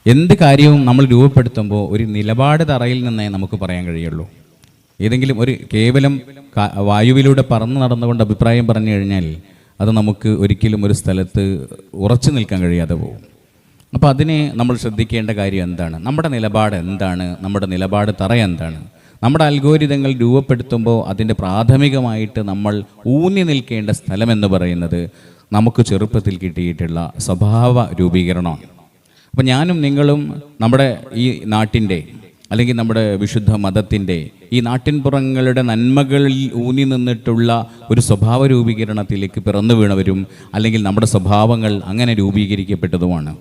എന്ത് കാര്യവും നമ്മൾ രൂപപ്പെടുത്തുമ്പോൾ ഒരു നിലപാട് തറയിൽ നിന്നേ നമുക്ക് പറയാൻ കഴിയുള്ളൂ. ഏതെങ്കിലും ഒരു കേവലം വായുവിലൂടെ പറന്ന് നടന്നുകൊണ്ട് അഭിപ്രായം പറഞ്ഞു കഴിഞ്ഞാൽ അത് നമുക്ക് ഒരിക്കലും ഒരു സ്ഥലത്ത് ഉറച്ചു നിൽക്കാൻ കഴിയാതെ പോകും. അപ്പോൾ അതിനെ നമ്മൾ ശ്രദ്ധിക്കേണ്ട കാര്യം എന്താണ്? നമ്മുടെ നിലപാട് എന്താണ്? നമ്മുടെ നിലപാട് തറ എന്താണ്? നമ്മുടെ അൽഗോരിതങ്ങൾ രൂപപ്പെടുത്തുമ്പോൾ അതിൻ്റെ പ്രാഥമികമായിട്ട് നമ്മൾ ഊന്നി നിൽക്കേണ്ട സ്ഥലമെന്ന് പറയുന്നത് നമുക്ക് ചെറുപ്പത്തിൽ കിട്ടിയിട്ടുള്ള സ്വഭാവ രൂപീകരണമാണ്. അപ്പോൾ ഞാനും നിങ്ങളും നമ്മുടെ ഈ നാട്ടിൻ്റെ അല്ലെങ്കിൽ നമ്മുടെ വിശുദ്ധ മതത്തിൻ്റെ ഈ നാട്ടിൻപുറങ്ങളുടെ നന്മകളിൽ ഊന്നി നിന്നിട്ടുള്ള ഒരു സ്വഭാവ രൂപീകരണത്തിലേക്ക് പിറന്നു വീണവരും അല്ലെങ്കിൽ നമ്മുടെ സ്വഭാവങ്ങൾ അങ്ങനെ രൂപീകരിക്കപ്പെട്ടതുമാണ്.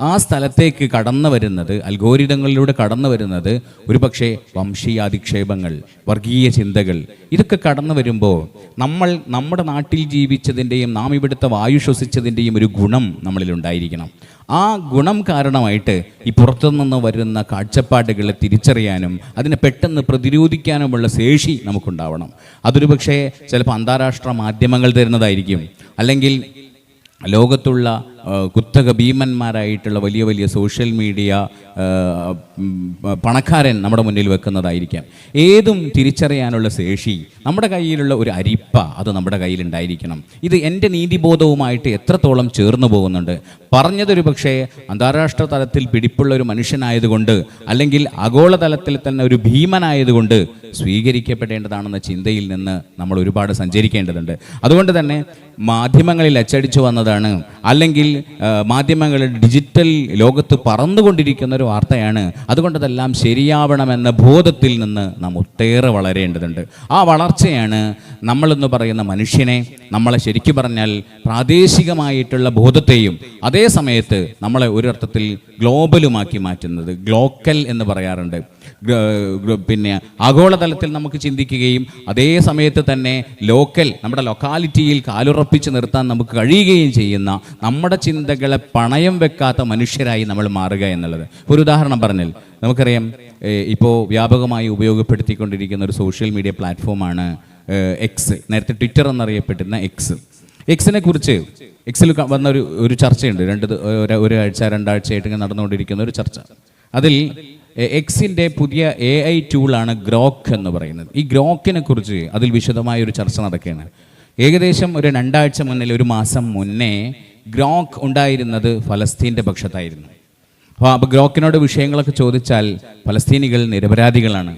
ആ സ്ഥലത്തേക്ക് കടന്നു വരുന്നത്, അൽഗോരിതങ്ങളിലൂടെ കടന്നു വരുന്നത് ഒരു പക്ഷേ വംശീയാധിക്ഷേപങ്ങൾ, വർഗീയ ചിന്തകൾ, ഇതൊക്കെ കടന്നു വരുമ്പോൾ നമ്മൾ നമ്മുടെ നാട്ടിൽ ജീവിച്ചതിൻ്റെയും നാം ഇവിടുത്തെ വായു ശ്വസിച്ചതിൻ്റെയും ഒരു ഗുണം നമ്മളിലുണ്ടായിരിക്കണം. ആ ഗുണം കാരണമായിട്ട് ഈ പുറത്തുനിന്ന് വരുന്ന കാഴ്ചപ്പാടുകളെ തിരിച്ചറിയാനും അതിനെ പെട്ടെന്ന് പ്രതിരോധിക്കാനുമുള്ള ശേഷി നമുക്കുണ്ടാവണം. അതൊരു പക്ഷേ ചിലപ്പോൾ അന്താരാഷ്ട്ര മാധ്യമങ്ങൾ തരുന്നതായിരിക്കും, അല്ലെങ്കിൽ ലോകത്തുള്ള കുത്തക ഭീമന്മാരായിട്ടുള്ള വലിയ വലിയ സോഷ്യൽ മീഡിയ പണക്കാരൻ നമ്മുടെ മുന്നിൽ വെക്കുന്നതായിരിക്കാം. ഏതും തിരിച്ചറിയാനുള്ള ശേഷി നമ്മുടെ കയ്യിലുള്ള ഒരു അരിപ്പ അത് നമ്മുടെ കയ്യിലുണ്ടായിരിക്കണം. ഇത് എൻ്റെ നീതിബോധവുമായിട്ട് എത്രത്തോളം ചേർന്ന് പോകുന്നുണ്ട്. പറഞ്ഞതൊരു പക്ഷേ അന്താരാഷ്ട്ര തലത്തിൽ പിടിപ്പുള്ള ഒരു മനുഷ്യനായതുകൊണ്ട് അല്ലെങ്കിൽ ആഗോളതലത്തിൽ തന്നെ ഒരു ഭീമനായതുകൊണ്ട് സ്വീകരിക്കപ്പെടേണ്ടതാണെന്ന ചിന്തയിൽ നിന്ന് നമ്മൾ ഒരുപാട് സഞ്ചരിക്കേണ്ടതുണ്ട്. അതുകൊണ്ട് തന്നെ മാധ്യമങ്ങളിൽ അച്ചടിച്ചു വന്നതാണ്, അല്ലെങ്കിൽ മാധ്യമങ്ങളിൽ ഡിജിറ്റൽ ലോകത്ത് പറന്നുകൊണ്ടിരിക്കുന്ന ഒരു വാർത്തയാണ്. അതുകൊണ്ട് അതെല്ലാം ശരിയാവണമെന്ന ബോധത്തിൽ നിന്ന് നാം ഒട്ടേറെ വളരേണ്ടതുണ്ട്. ആ വളർച്ചയാണ് നമ്മളെന്ന് പറയുന്ന മനുഷ്യനെ, നമ്മളെ ശരിക്കും പറഞ്ഞാൽ പ്രാദേശികമായിട്ടുള്ള ബോധത്തെയും അതേ സമയത്ത് നമ്മളെ ഒരർത്ഥത്തിൽ ഗ്ലോബലുമാക്കി മാറ്റുന്നത്. ഗ്ലോക്കൽ എന്ന് പറയാറുണ്ട്. പിന്നെ ആഗോളതലത്തിൽ നമുക്ക് ചിന്തിക്കുകയും അതേ സമയത്ത് തന്നെ ലോക്കൽ, നമ്മുടെ ലൊക്കാലിറ്റിയിൽ കാലുറപ്പിച്ച് നിർത്താൻ നമുക്ക് കഴിയുകയും ചെയ്യുന്ന, നമ്മുടെ ചിന്തകളെ പണയം വെക്കാത്ത മനുഷ്യരായി നമ്മൾ മാറുക എന്നുള്ളത്. ഒരു ഉദാഹരണം പറഞ്ഞാൽ നമുക്കറിയാം, ഇപ്പോൾ വ്യാപകമായി ഉപയോഗപ്പെടുത്തിക്കൊണ്ടിരിക്കുന്ന ഒരു സോഷ്യൽ മീഡിയ പ്ലാറ്റ്ഫോമാണ് എക്സ്, നേരത്തെ ട്വിറ്റർ എന്നറിയപ്പെട്ടിരുന്ന എക്സ്. എക്സിനെ കുറിച്ച് എക്സിൽ വന്ന ഒരു ചർച്ചയുണ്ട്. ഒരാഴ്ച രണ്ടാഴ്ചയായിട്ട് ഇങ്ങനെ നടന്നുകൊണ്ടിരിക്കുന്ന ഒരു ചർച്ച. അതിൽ എക്സിൻ്റെ പുതിയ AI ടൂളാണ് ഗ്രോക്ക് എന്ന് പറയുന്നത്. ഈ ഗ്രോക്കിനെ കുറിച്ച് അതിൽ വിശദമായ ഒരു ചർച്ച നടക്കുകയാണ്. ഏകദേശം ഒരു 2 ആഴ്ച മുന്നിൽ, ഒരു മാസം മുന്നേ ഗ്രോക്ക് ഉണ്ടായിരുന്നത് ഫലസ്തീൻ്റെ പക്ഷത്തായിരുന്നു. അപ്പോൾ ഗ്രോക്കിനോട് വിഷയങ്ങളൊക്കെ ചോദിച്ചാൽ ഫലസ്തീനികൾ നിരപരാധികളാണ്,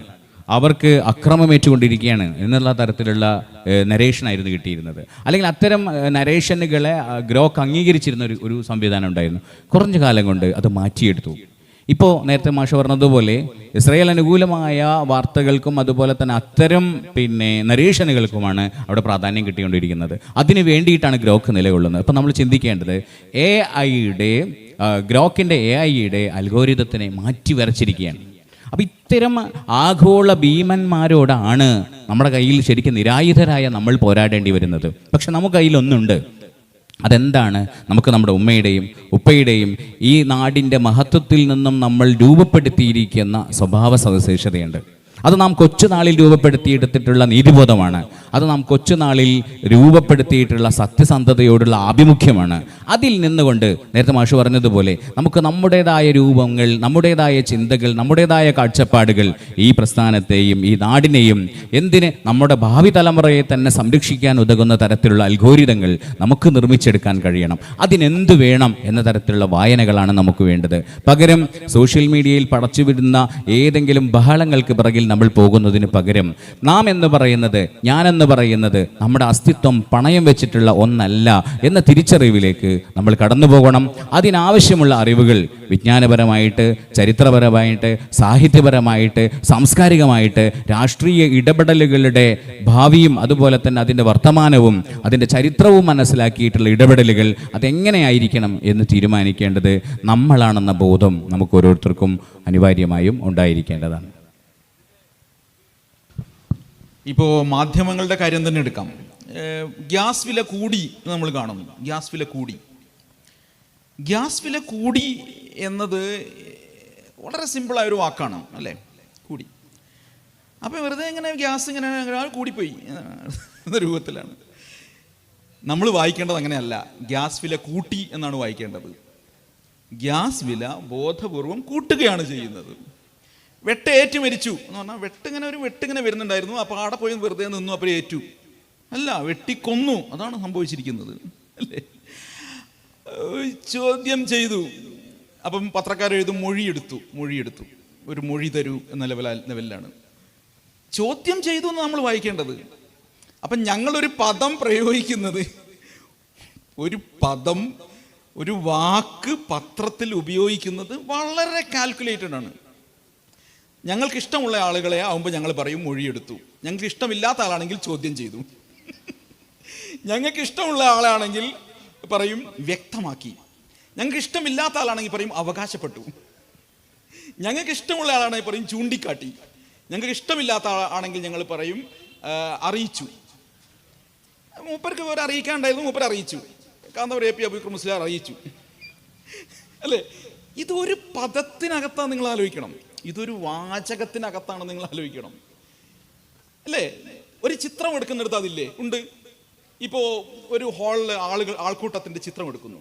അവർക്ക് അക്രമമേറ്റുകൊണ്ടിരിക്കുകയാണ് എന്നുള്ള തരത്തിലുള്ള നരേഷനായിരുന്നു കിട്ടിയിരുന്നത്. അല്ലെങ്കിൽ അത്തരം നരേഷനുകളെ ഗ്രോക്ക് അംഗീകരിച്ചിരുന്ന ഒരു സംവിധാനം ഉണ്ടായിരുന്നു. കുറഞ്ഞ കാലം കൊണ്ട് അത് മാറ്റിയെടുത്തു. ഇപ്പോൾ നേരത്തെ മാഷ പറഞ്ഞതുപോലെ ഇസ്രായേൽ അനുകൂലമായ വാർത്തകൾക്കും അതുപോലെ തന്നെ അത്തരം നരേഷനുകൾക്കുമാണ് അവിടെ പ്രാധാന്യം കിട്ടിക്കൊണ്ടിരിക്കുന്നത്. അതിന് വേണ്ടിയിട്ടാണ് ഗ്രോക്ക് നിലകൊള്ളുന്നത്. അപ്പോൾ നമ്മൾ ചിന്തിക്കേണ്ടത് ഗ്രോക്കിൻ്റെ AI അൽഗോരിതത്തിനെ മാറ്റി വരച്ചിരിക്കുകയാണ്. അപ്പം ഇത്തരം ആഗോള ഭീമന്മാരോടാണ് നമ്മുടെ കയ്യിൽ ശരിക്കും നിരായുധരായ നമ്മൾ പോരാടേണ്ടി വരുന്നത്. പക്ഷെ നമുക്ക് കയ്യിലൊന്നുണ്ട്. അതെന്താണ്? നമുക്ക് നമ്മുടെ ഉമ്മയുടെയും ഉപ്പയുടെയും ഈ നാടിൻ്റെ മഹത്വത്തിൽ നിന്നും നമ്മൾ രൂപപ്പെടുത്തിയിരിക്കുന്ന സ്വഭാവ സവിശേഷതയുണ്ട്. അത് നാം കൊച്ചുനാളിൽ രൂപപ്പെടുത്തിയെടുത്തിട്ടുള്ള നീതിബോധമാണ്. അത് നാം കൊച്ചുനാളിൽ രൂപപ്പെടുത്തിയിട്ടുള്ള സത്യസന്ധതയോടുള്ള ആഭിമുഖ്യമാണ്. അതിൽ നിന്നുകൊണ്ട് നേരത്തെ മാഷ് പറഞ്ഞതുപോലെ നമുക്ക് നമ്മുടേതായ രൂപങ്ങൾ, നമ്മുടേതായ ചിന്തകൾ, നമ്മുടേതായ കാഴ്ചപ്പാടുകൾ ഈ പ്രസ്ഥാനത്തെയും ഈ നാടിനെയും നമ്മുടെ ഭാവി തലമുറയെ തന്നെ സംരക്ഷിക്കാൻ ഉതകുന്ന തരത്തിലുള്ള അൽഗോരിതങ്ങൾ നമുക്ക് നിർമ്മിച്ചെടുക്കാൻ കഴിയണം. അതിനെന്ത് വേണം എന്ന തരത്തിലുള്ള വായനകളാണ് നമുക്ക് വേണ്ടത്. പകരം സോഷ്യൽ മീഡിയയിൽ പടച്ചുവിടുന്ന ഏതെങ്കിലും ബഹളങ്ങൾക്ക് പിറകിൽ നമ്മൾ പോകുന്നതിന് പകരം നാം എന്ന് പറയുന്നത്, ഞാനെന്ന് പറയുന്നത് നമ്മുടെ അസ്തിത്വം പണയം വെച്ചിട്ടുള്ള ഒന്നല്ല എന്ന തിരിച്ചറിവിലേക്ക് നമ്മൾ കടന്നു പോകണം. അതിനാവശ്യമുള്ള അറിവുകൾ വിജ്ഞാനപരമായിട്ട്, ചരിത്രപരമായിട്ട്, സാഹിത്യപരമായിട്ട്, സാംസ്കാരികമായിട്ട്, രാഷ്ട്രീയ ഇടപെടലുകളുടെ ഭാവിയും അതുപോലെ തന്നെ അതിൻ്റെ വർത്തമാനവും അതിൻ്റെ ചരിത്രവും മനസ്സിലാക്കിയിട്ടുള്ള ഇടപെടലുകൾ അതെങ്ങനെയായിരിക്കണം എന്ന് തീരുമാനിക്കേണ്ടത് നമ്മളാണെന്ന ബോധം നമുക്ക് ഓരോരുത്തർക്കും അനിവാര്യമായും ഉണ്ടായിരിക്കേണ്ടതാണ്. ഇപ്പോൾ മാധ്യമങ്ങളുടെ കാര്യം തന്നെ എടുക്കാം. ഗ്യാസ് വില കൂടി നമ്മൾ കാണുന്നു. ഗ്യാസ് വില കൂടി എന്നത് വളരെ സിമ്പിളായൊരു വാക്കാണ് അല്ലേ? കൂടി. അപ്പോൾ വെറുതെ ഇങ്ങനെ ഗ്യാസ് ഇങ്ങനെ കൂടിപ്പോയി എന്ന രൂപത്തിലാണ് നമ്മൾ വായിക്കേണ്ടത്. അങ്ങനെയല്ല, ഗ്യാസ് വില കൂട്ടി എന്നാണ് വായിക്കേണ്ടത്. ഗ്യാസ് വില ബോധപൂർവം കൂട്ടുകയാണ് ചെയ്യുന്നത്. വെട്ടേറ്റു മരിച്ചു എന്ന് പറഞ്ഞാൽ വെട്ടിങ്ങനെ വരുന്നുണ്ടായിരുന്നു, അപ്പോൾ ആടെ പോയി വെറുതെ നിന്നു, അപ്പോൾ ഏറ്റു അല്ല, വെട്ടിക്കൊന്നു. അതാണ് സംഭവിച്ചിരിക്കുന്നത് അല്ലേ? ചോദ്യം ചെയ്തു, അപ്പം പത്രക്കാരെഴുതും മൊഴിയെടുത്തു, ഒരു മൊഴി തരൂ എന്ന ലെവലിലാണ്. ചോദ്യം ചെയ്തു എന്ന് നമ്മൾ വായിക്കേണ്ടത്. അപ്പം ഞങ്ങളൊരു പദം പ്രയോഗിക്കുന്നത്, ഒരു വാക്ക് പത്രത്തിൽ ഉപയോഗിക്കുന്നത് വളരെ കാൽക്കുലേറ്റഡ് ആണ്. ഞങ്ങൾക്ക് ഇഷ്ടമുള്ള ആളുകളെ ആവുമ്പോൾ ഞങ്ങൾ പറയും മൊഴിയെടുത്തു. ഞങ്ങൾക്ക് ഇഷ്ടമില്ലാത്ത ആളാണെങ്കിൽ ചോദ്യം ചെയ്തു. ഞങ്ങൾക്ക് ഇഷ്ടമുള്ള ആളാണെങ്കിൽ പറയും വ്യക്തമാക്കി. ഞങ്ങൾക്ക് ഇഷ്ടമില്ലാത്ത ആളാണെങ്കിൽ പറയും അവകാശപ്പെട്ടു. ഞങ്ങൾക്ക് ഇഷ്ടമുള്ള ആളാണെങ്കിൽ പറയും ചൂണ്ടിക്കാട്ടി. ഞങ്ങൾക്ക് ഇഷ്ടമില്ലാത്ത ആണെങ്കിൽ ഞങ്ങൾ പറയും അറിയിച്ചു. മൂപ്പർക്ക് ഒരു അറിയിക്കാണ്ടായിരുന്നു, മൂപ്പർ അറിയിച്ചു. കാന്തപുരം AP അബൂബക്കർ മുസ്ലിയാർ അറിയിച്ചു അല്ലേ? ഇതൊരു പദത്തിനകത്താണ് നിങ്ങൾ ആലോചിക്കണം. ഇതൊരു വാചകത്തിനകത്താണ് നിങ്ങൾ ആലോചിക്കണം അല്ലേ? ഒരു ചിത്രം എടുക്കുന്നിടത്ത് അതില്ലേ ഉണ്ട്. ഇപ്പോൾ ഒരു ഹാളിൽ ആൾക്കൂട്ടത്തിൻ്റെ ചിത്രം എടുക്കുന്നു.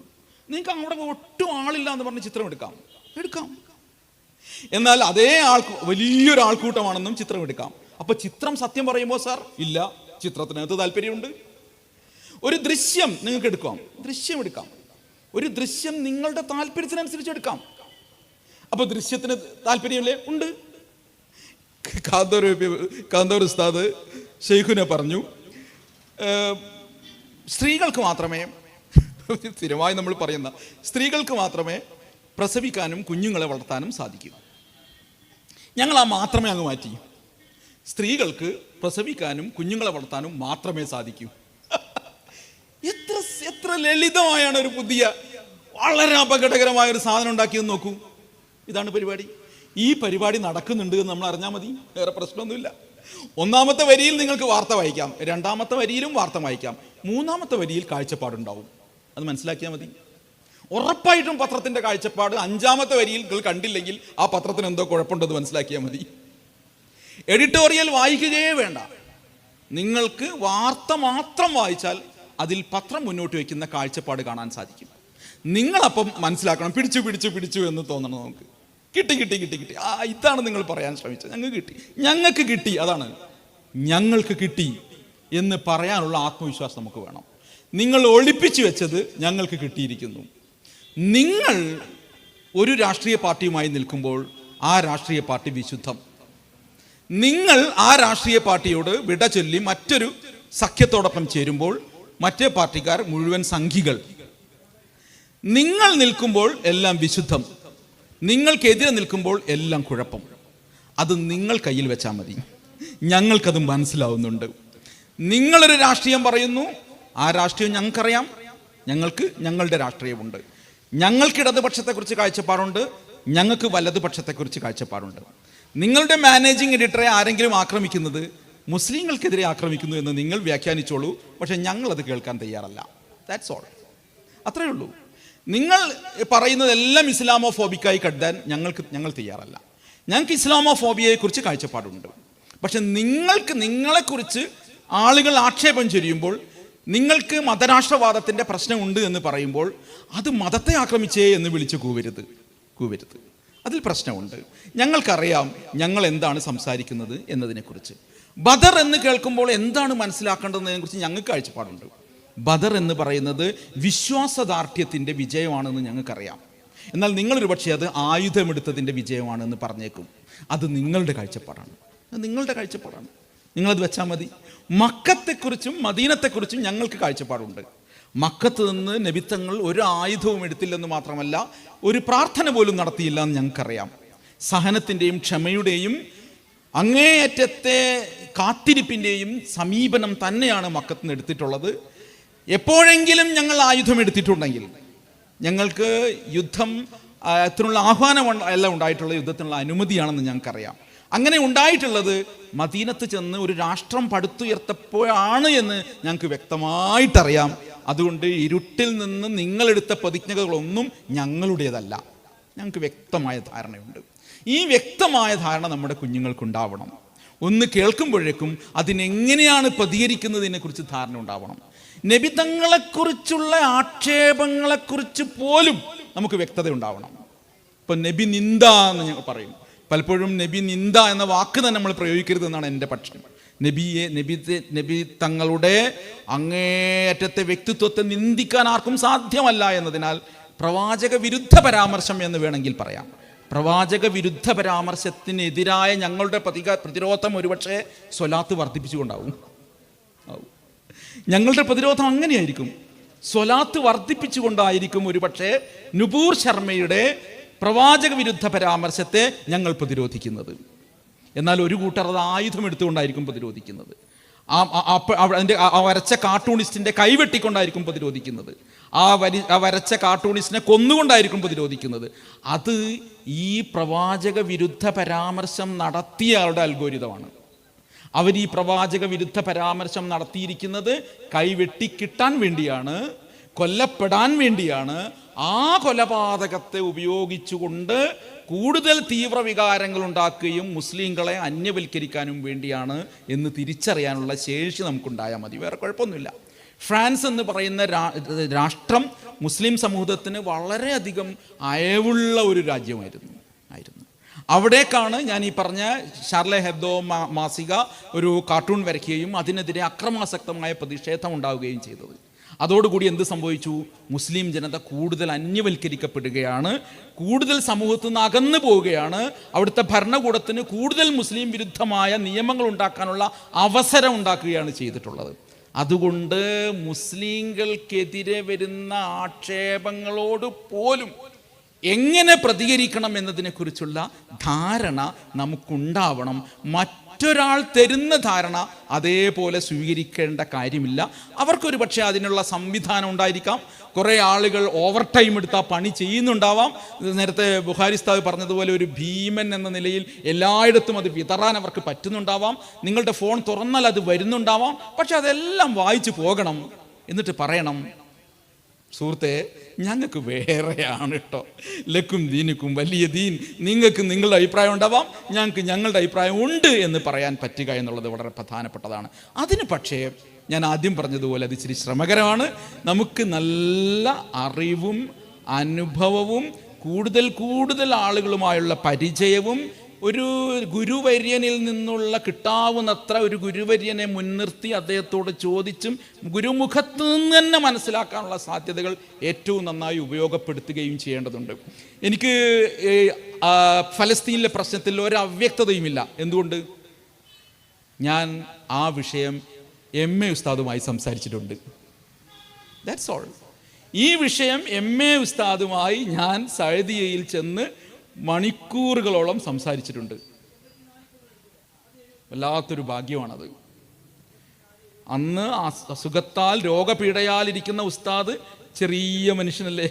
നിങ്ങൾക്ക് അവിടെ ഒട്ടും ആളില്ല എന്ന് പറഞ്ഞ് ചിത്രം എടുക്കാം. എന്നാൽ അതേ വലിയൊരു ആൾക്കൂട്ടമാണെന്നും ചിത്രം എടുക്കാം. അപ്പൊ ചിത്രം സത്യം പറയുമ്പോൾ സാർ ഇല്ല, ചിത്രത്തിനകത്ത് താല്പര്യമുണ്ട്. ഒരു ദൃശ്യം നിങ്ങൾക്ക് എടുക്കാം. ഒരു ദൃശ്യം നിങ്ങളുടെ താല്പര്യത്തിനനുസരിച്ച് എടുക്കാം. അപ്പൊ ദൃശ്യത്തിന് താല്പര്യമില്ലേ? ഉണ്ട്. കാന്തൂർ ഉസ്താദ് ഷെയ്ഖുനെ പറഞ്ഞു, സ്ത്രീകൾക്ക് മാത്രമേ, സ്ഥിരമായി നമ്മൾ പറയുന്ന സ്ത്രീകൾക്ക് മാത്രമേ പ്രസവിക്കാനും കുഞ്ഞുങ്ങളെ വളർത്താനും സാധിക്കൂ. ഞങ്ങൾ ആ മാത്രമേ അങ്ങ് മാറ്റി. സ്ത്രീകൾക്ക് പ്രസവിക്കാനും കുഞ്ഞുങ്ങളെ വളർത്താനും മാത്രമേ സാധിക്കൂ. എത്ര ലളിതമായാണ് ഒരു പുതിയ വളരെ അപകടകരമായ ഒരു സാധനം ഉണ്ടാക്കിയെന്ന് നോക്കൂ. ഇതാണ് പരിപാടി. ഈ പരിപാടി നടക്കുന്നുണ്ട് എന്ന് നമ്മൾ അറിഞ്ഞാൽ മതി, വേറെ പ്രശ്നമൊന്നുമില്ല. ഒന്നാമത്തെ വരിയിൽ നിങ്ങൾക്ക് വാർത്ത വായിക്കാം, രണ്ടാമത്തെ വരിയിലും വാർത്ത വായിക്കാം, മൂന്നാമത്തെ വരിയിൽ കാഴ്ചപ്പാടുണ്ടാവും. അത് മനസ്സിലാക്കിയാൽ മതി. ഉറപ്പായിട്ടും പത്രത്തിന്റെ കാഴ്ചപ്പാട് അഞ്ചാമത്തെ വരിയിൽ നിങ്ങൾ കണ്ടില്ലെങ്കിൽ ആ പത്രത്തിന് എന്തോ കുഴപ്പമുണ്ടെന്ന് മനസ്സിലാക്കിയാൽ മതി. എഡിറ്റോറിയൽ വായിക്കുകയേ വേണ്ട. നിങ്ങൾക്ക് വാർത്ത മാത്രം വായിച്ചാൽ അതിൽ പത്രം മുന്നോട്ട് വയ്ക്കുന്ന കാഴ്ചപ്പാട് കാണാൻ സാധിക്കും. നിങ്ങളപ്പം മനസ്സിലാക്കണം, പിടിച്ചു എന്ന് തോന്നണം. നമുക്ക് കിട്ടി. ഇതാണ് നിങ്ങൾ പറയാൻ ശ്രമിച്ചത്. ഞങ്ങൾക്ക് കിട്ടി, അതാണ് ഞങ്ങൾക്ക് കിട്ടി എന്ന് പറയാനുള്ള ആത്മവിശ്വാസം നമുക്ക് വേണം. നിങ്ങൾ ഒളിപ്പിച്ചു വെച്ചത് ഞങ്ങൾക്ക് കിട്ടിയിരിക്കുന്നു. നിങ്ങൾ ഒരു രാഷ്ട്രീയ പാർട്ടിയുമായി നിൽക്കുമ്പോൾ ആ രാഷ്ട്രീയ പാർട്ടി വിശുദ്ധം. നിങ്ങൾ ആ രാഷ്ട്രീയ പാർട്ടിയോട് വിട ചൊല്ലി മറ്റൊരു സഖ്യത്തോടൊപ്പം ചേരുമ്പോൾ മറ്റേ പാർട്ടിക്കാർ മുഴുവൻ സംഘികൾ. നിങ്ങൾ നിൽക്കുമ്പോൾ എല്ലാം വിശുദ്ധം, നിങ്ങൾക്കെതിരെ നിൽക്കുമ്പോൾ എല്ലാം കുഴപ്പം. അത് നിങ്ങൾ കയ്യിൽ വെച്ചാൽ മതി. ഞങ്ങൾക്കത് മനസ്സിലാവുന്നുണ്ട്. നിങ്ങളൊരു രാഷ്ട്രീയം പറയുന്നു, ആ രാഷ്ട്രീയം ഞങ്ങൾക്കറിയാം. ഞങ്ങൾക്ക് ഞങ്ങളുടെ രാഷ്ട്രീയമുണ്ട്. ഞങ്ങൾക്ക് ഇടതുപക്ഷത്തെക്കുറിച്ച് കാഴ്ചപ്പാടുണ്ട്, ഞങ്ങൾക്ക് വലതുപക്ഷത്തെക്കുറിച്ച് കാഴ്ചപ്പാടുണ്ട്. നിങ്ങളുടെ മാനേജിങ് എഡിറ്ററെ ആരെങ്കിലും ആക്രമിക്കുന്നത് മുസ്ലിങ്ങൾക്കെതിരെ ആക്രമിക്കുന്നു എന്ന് നിങ്ങൾ വ്യാഖ്യാനിച്ചോളൂ. പക്ഷെ ഞങ്ങളത് കേൾക്കാൻ തയ്യാറല്ല. That's all. അത്രയേ ഉള്ളൂ. നിങ്ങൾ പറയുന്നതെല്ലാം ഇസ്ലാമോഫോബിക്കായി കരുതാൻ ഞങ്ങൾ തയ്യാറല്ല. ഞങ്ങൾക്ക് ഇസ്ലാമോഫോബിയയെക്കുറിച്ച് കാഴ്ചപ്പാടുണ്ട്. പക്ഷെ നിങ്ങളെക്കുറിച്ച് ആളുകൾ ആക്ഷേപം ചൊരിയുമ്പോൾ, നിങ്ങൾക്ക് മതരാഷ്ട്രവാദത്തിൻ്റെ പ്രശ്നമുണ്ട് എന്ന് പറയുമ്പോൾ അത് മതത്തെ ആക്രമിച്ചേ എന്ന് വിളിച്ച് കൂവരുത്. അതിൽ പ്രശ്നമുണ്ട്. ഞങ്ങൾക്കറിയാം ഞങ്ങൾ എന്താണ് സംസാരിക്കുന്നത് എന്നതിനെക്കുറിച്ച്. ബദർ എന്ന് കേൾക്കുമ്പോൾ എന്താണ് മനസ്സിലാക്കേണ്ടതെന്നതിനെക്കുറിച്ച് ഞങ്ങൾക്ക് കാഴ്ചപ്പാടുണ്ട്. ബദർ എന്ന് പറയുന്നത് വിശ്വാസദാർഢ്യത്തിൻ്റെ വിജയമാണെന്ന് ഞങ്ങൾക്കറിയാം. എന്നാൽ നിങ്ങളൊരു പക്ഷേ അത് ആയുധമെടുത്തതിൻ്റെ വിജയമാണെന്ന് പറഞ്ഞേക്കും. അത് നിങ്ങളുടെ കാഴ്ചപ്പാടാണ്. നിങ്ങളത് വെച്ചാൽ മതി. മക്കത്തെക്കുറിച്ചും മദീനത്തെക്കുറിച്ചും ഞങ്ങൾക്ക് കാഴ്ചപ്പാടുണ്ട്. മക്കത്ത് നിന്ന് നബിത്തങ്ങൾ ഒരു ആയുധവും എടുത്തില്ലെന്ന് മാത്രമല്ല, ഒരു പ്രാർത്ഥന പോലും നടത്തിയില്ല എന്ന് ഞങ്ങൾക്കറിയാം. സഹനത്തിൻ്റെയും ക്ഷമയുടെയും അങ്ങേയറ്റത്തെ കാത്തിരിപ്പിൻ്റെയും സമീപനം തന്നെയാണ് മക്കത്ത് നിന്ന് എടുത്തിട്ടുള്ളത്. എപ്പോഴെങ്കിലും ഞങ്ങൾ ആയുധം എടുത്തിട്ടുണ്ടെങ്കിൽ ഞങ്ങൾക്ക് യുദ്ധത്തിനുള്ള ആഹ്വാനം അല്ല ഉണ്ടായിട്ടുള്ള, യുദ്ധത്തിനുള്ള അനുമതിയാണെന്ന് ഞങ്ങൾക്കറിയാം. അങ്ങനെ ഉണ്ടായിട്ടുള്ളത് മദീനത്ത് ചെന്ന് ഒരു രാഷ്ട്രം പടുത്തുയർത്തപ്പോഴാണ് എന്ന് ഞങ്ങൾക്ക് വ്യക്തമായിട്ടറിയാം. അതുകൊണ്ട് ഇരുട്ടിൽ നിന്ന് നിങ്ങളെടുത്ത പ്രതിജ്ഞകളൊന്നും ഞങ്ങളുടേതല്ല. ഞങ്ങൾക്ക് വ്യക്തമായ ധാരണയുണ്ട്. ഈ വ്യക്തമായ ധാരണ നമ്മുടെ കുഞ്ഞുങ്ങൾക്കുണ്ടാവണം. ഒന്ന് കേൾക്കുമ്പോഴേക്കും അതിനെങ്ങനെയാണ് പ്രതികരിക്കുന്നതിനെക്കുറിച്ച് ധാരണ ഉണ്ടാവണം. നബിതങ്ങളെക്കുറിച്ചുള്ള ആക്ഷേപങ്ങളെക്കുറിച്ച് പോലും നമുക്ക് വ്യക്തത ഉണ്ടാവണം. ഇപ്പം നബി നിന്ദ എന്ന് ഞങ്ങൾ പറയും. പലപ്പോഴും നബി നിന്ദ എന്ന വാക്ക് തന്നെ നമ്മൾ പ്രയോഗിക്കരുത് എന്നാണ് എൻ്റെ പക്ഷം. നബി തങ്ങളുടെ അങ്ങേയറ്റത്തെ വ്യക്തിത്വത്തെ നിന്ദിക്കാൻ ആർക്കും സാധ്യമല്ല എന്നതിനാൽ പ്രവാചക വിരുദ്ധ പരാമർശം എന്ന് വേണമെങ്കിൽ പറയാം. പ്രവാചക വിരുദ്ധ പരാമർശത്തിനെതിരായ ഞങ്ങളുടെ പ്രതിരോധം ഒരുപക്ഷെ സ്വലാത്ത് വർദ്ധിപ്പിച്ചുകൊണ്ടാവും. ഞങ്ങളുടെ പ്രതിരോധം അങ്ങനെയായിരിക്കും. സ്വലാത്ത് വർദ്ധിപ്പിച്ചുകൊണ്ടായിരിക്കും ഒരുപക്ഷെ നുപൂർ ശർമ്മയുടെ പ്രവാചക വിരുദ്ധ പരാമർശത്തെ ഞങ്ങൾ പ്രതിരോധിക്കുന്നത്. എന്നാൽ ഒരു കൂട്ടർ അത് ആയുധം എടുത്തുകൊണ്ടായിരിക്കും പ്രതിരോധിക്കുന്നത്. അതിൻ്റെ വരച്ച കാർട്ടൂണിസ്റ്റിൻ്റെ കൈവെട്ടിക്കൊണ്ടായിരിക്കും പ്രതിരോധിക്കുന്നത്. വരച്ച കാർട്ടൂണിസ്റ്റിനെ കൊന്നുകൊണ്ടായിരിക്കും പ്രതിരോധിക്കുന്നത്. അത് ഈ പ്രവാചക വിരുദ്ധ പരാമർശം നടത്തിയ ആളുടെ അൽഗോരിതമാണ്. അവർ ഈ പ്രവാചക വിരുദ്ധ പരാമർശം നടത്തിയിരിക്കുന്നത് കൈവെട്ടിക്കിട്ടാൻ വേണ്ടിയാണ്, കൊല്ലപ്പെടാൻ വേണ്ടിയാണ്. ആ കൊലപാതകത്തെ ഉപയോഗിച്ചുകൊണ്ട് കൂടുതൽ തീവ്രവികാരങ്ങൾ ഉണ്ടാക്കുകയും മുസ്ലിങ്ങളെ അന്യവൽക്കരിക്കാനും വേണ്ടിയാണ് എന്ന് തിരിച്ചറിയാനുള്ള ശേഷി നമുക്കുണ്ടായാൽ മതി. വേറെ കുഴപ്പമൊന്നുമില്ല. ഫ്രാൻസ് എന്ന് പറയുന്ന രാഷ്ട്രം മുസ്ലിം സമൂഹത്തിന് വളരെയധികം അയവുള്ള ഒരു രാജ്യമായിരുന്നു. അവിടേക്കാണ് ഞാൻ ഈ പറഞ്ഞ ഷാർലെ ഹെബ്ദോ മാസിക ഒരു കാർട്ടൂൺ വരയ്ക്കുകയും അതിനെതിരെ അക്രമാസക്തമായ പ്രതിഷേധം ഉണ്ടാവുകയും ചെയ്തത്. അതോടുകൂടി എന്ത് സംഭവിച്ചു? മുസ്ലിം ജനത കൂടുതൽ അന്യവൽക്കരിക്കപ്പെടുകയാണ്, കൂടുതൽ സമൂഹത്തിൽ നിന്ന് അകന്നു പോവുകയാണ്. അവിടുത്തെ ഭരണകൂടത്തിന് കൂടുതൽ മുസ്ലിം വിരുദ്ധമായ നിയമങ്ങൾ ഉണ്ടാക്കാനുള്ള അവസരം ഉണ്ടാക്കുകയാണ് ചെയ്തിട്ടുള്ളത്. അതുകൊണ്ട് മുസ്ലിങ്ങൾക്കെതിരെ വരുന്ന ആക്ഷേപങ്ങളോട് പോലും എങ്ങനെ പ്രതികരിക്കണം എന്നതിനെക്കുറിച്ചുള്ള ധാരണ നമുക്കുണ്ടാവണം. മറ്റൊരാൾ തരുന്ന ധാരണ അതേപോലെ സ്വീകരിക്കേണ്ട കാര്യമില്ല. അവർക്കൊരു പക്ഷേ അതിനുള്ള സംവിധാനം ഉണ്ടായിരിക്കാം. കുറേ ആളുകൾ ഓവർ ടൈം എടുത്ത് ആ പണി ചെയ്യുന്നുണ്ടാവാം. നേരത്തെ ബുഖാരി ഉസ്താദ് പറഞ്ഞതുപോലെ ഒരു ഭീമൻ എന്ന നിലയിൽ എല്ലായിടത്തും അത് വിതറാൻ അവർക്ക് പറ്റുന്നുണ്ടാവാം. നിങ്ങളുടെ ഫോൺ തുറന്നാൽ അത് വരുന്നുണ്ടാവാം. പക്ഷെ അതെല്ലാം വായിച്ചു പോകണം. എന്നിട്ട് പറയണം, സുഹൃത്തെ, ഞങ്ങൾക്ക് വേറെയാണ് കേട്ടോ, ലക്കും ദീനുക്കും വലിയ ദീൻ. നിങ്ങൾക്ക് നിങ്ങളുടെ അഭിപ്രായം ഉണ്ടാവാം, ഞങ്ങൾക്ക് ഞങ്ങളുടെ അഭിപ്രായം ഉണ്ട് എന്ന് പറയാൻ പറ്റുക എന്നുള്ളത് വളരെ പ്രധാനപ്പെട്ടതാണ്. അതിന് പക്ഷേ ഞാൻ ആദ്യം പറഞ്ഞതുപോലെ അത് ഇച്ചിരി ശ്രമകരമാണ്. നമുക്ക് നല്ല അറിവും അനുഭവവും കൂടുതൽ ആളുകളുമായുള്ള പരിചയവും ഒരു ഗുരുവര്യനിൽ നിന്നുള്ള കിട്ടാവുന്നത്ര ഒരു ഗുരുവര്യനെ മുൻനിർത്തി അദ്ദേഹത്തോട് ചോദിച്ചും ഗുരുമുഖത്ത് നിന്ന് തന്നെ മനസ്സിലാക്കാനുള്ള സാധ്യതകൾ ഏറ്റവും നന്നായി ഉപയോഗപ്പെടുത്തുകയും ചെയ്യേണ്ടതുണ്ട്. എനിക്ക് ഫലസ്തീനിലെ പ്രശ്നത്തിൽ ഒരു അവ്യക്തതയുമില്ല. എന്തുകൊണ്ട്? ഞാൻ ആ വിഷയം MA ഉസ്താദുമായി സംസാരിച്ചിട്ടുണ്ട്. That's all. ഈ വിഷയം MA ഉസ്താദുമായി ഞാൻ സൗദിയയിൽ ചെന്ന് മണിക്കൂറുകളോളം സംസാരിച്ചിട്ടുണ്ട്. വല്ലാത്തൊരു ഭാഗ്യമാണത്. അന്ന് അസുഖത്താൽ രോഗപീഠയാൽ ഇരിക്കുന്ന ഉസ്താദ് ചെറിയ മനുഷ്യനല്ലേ,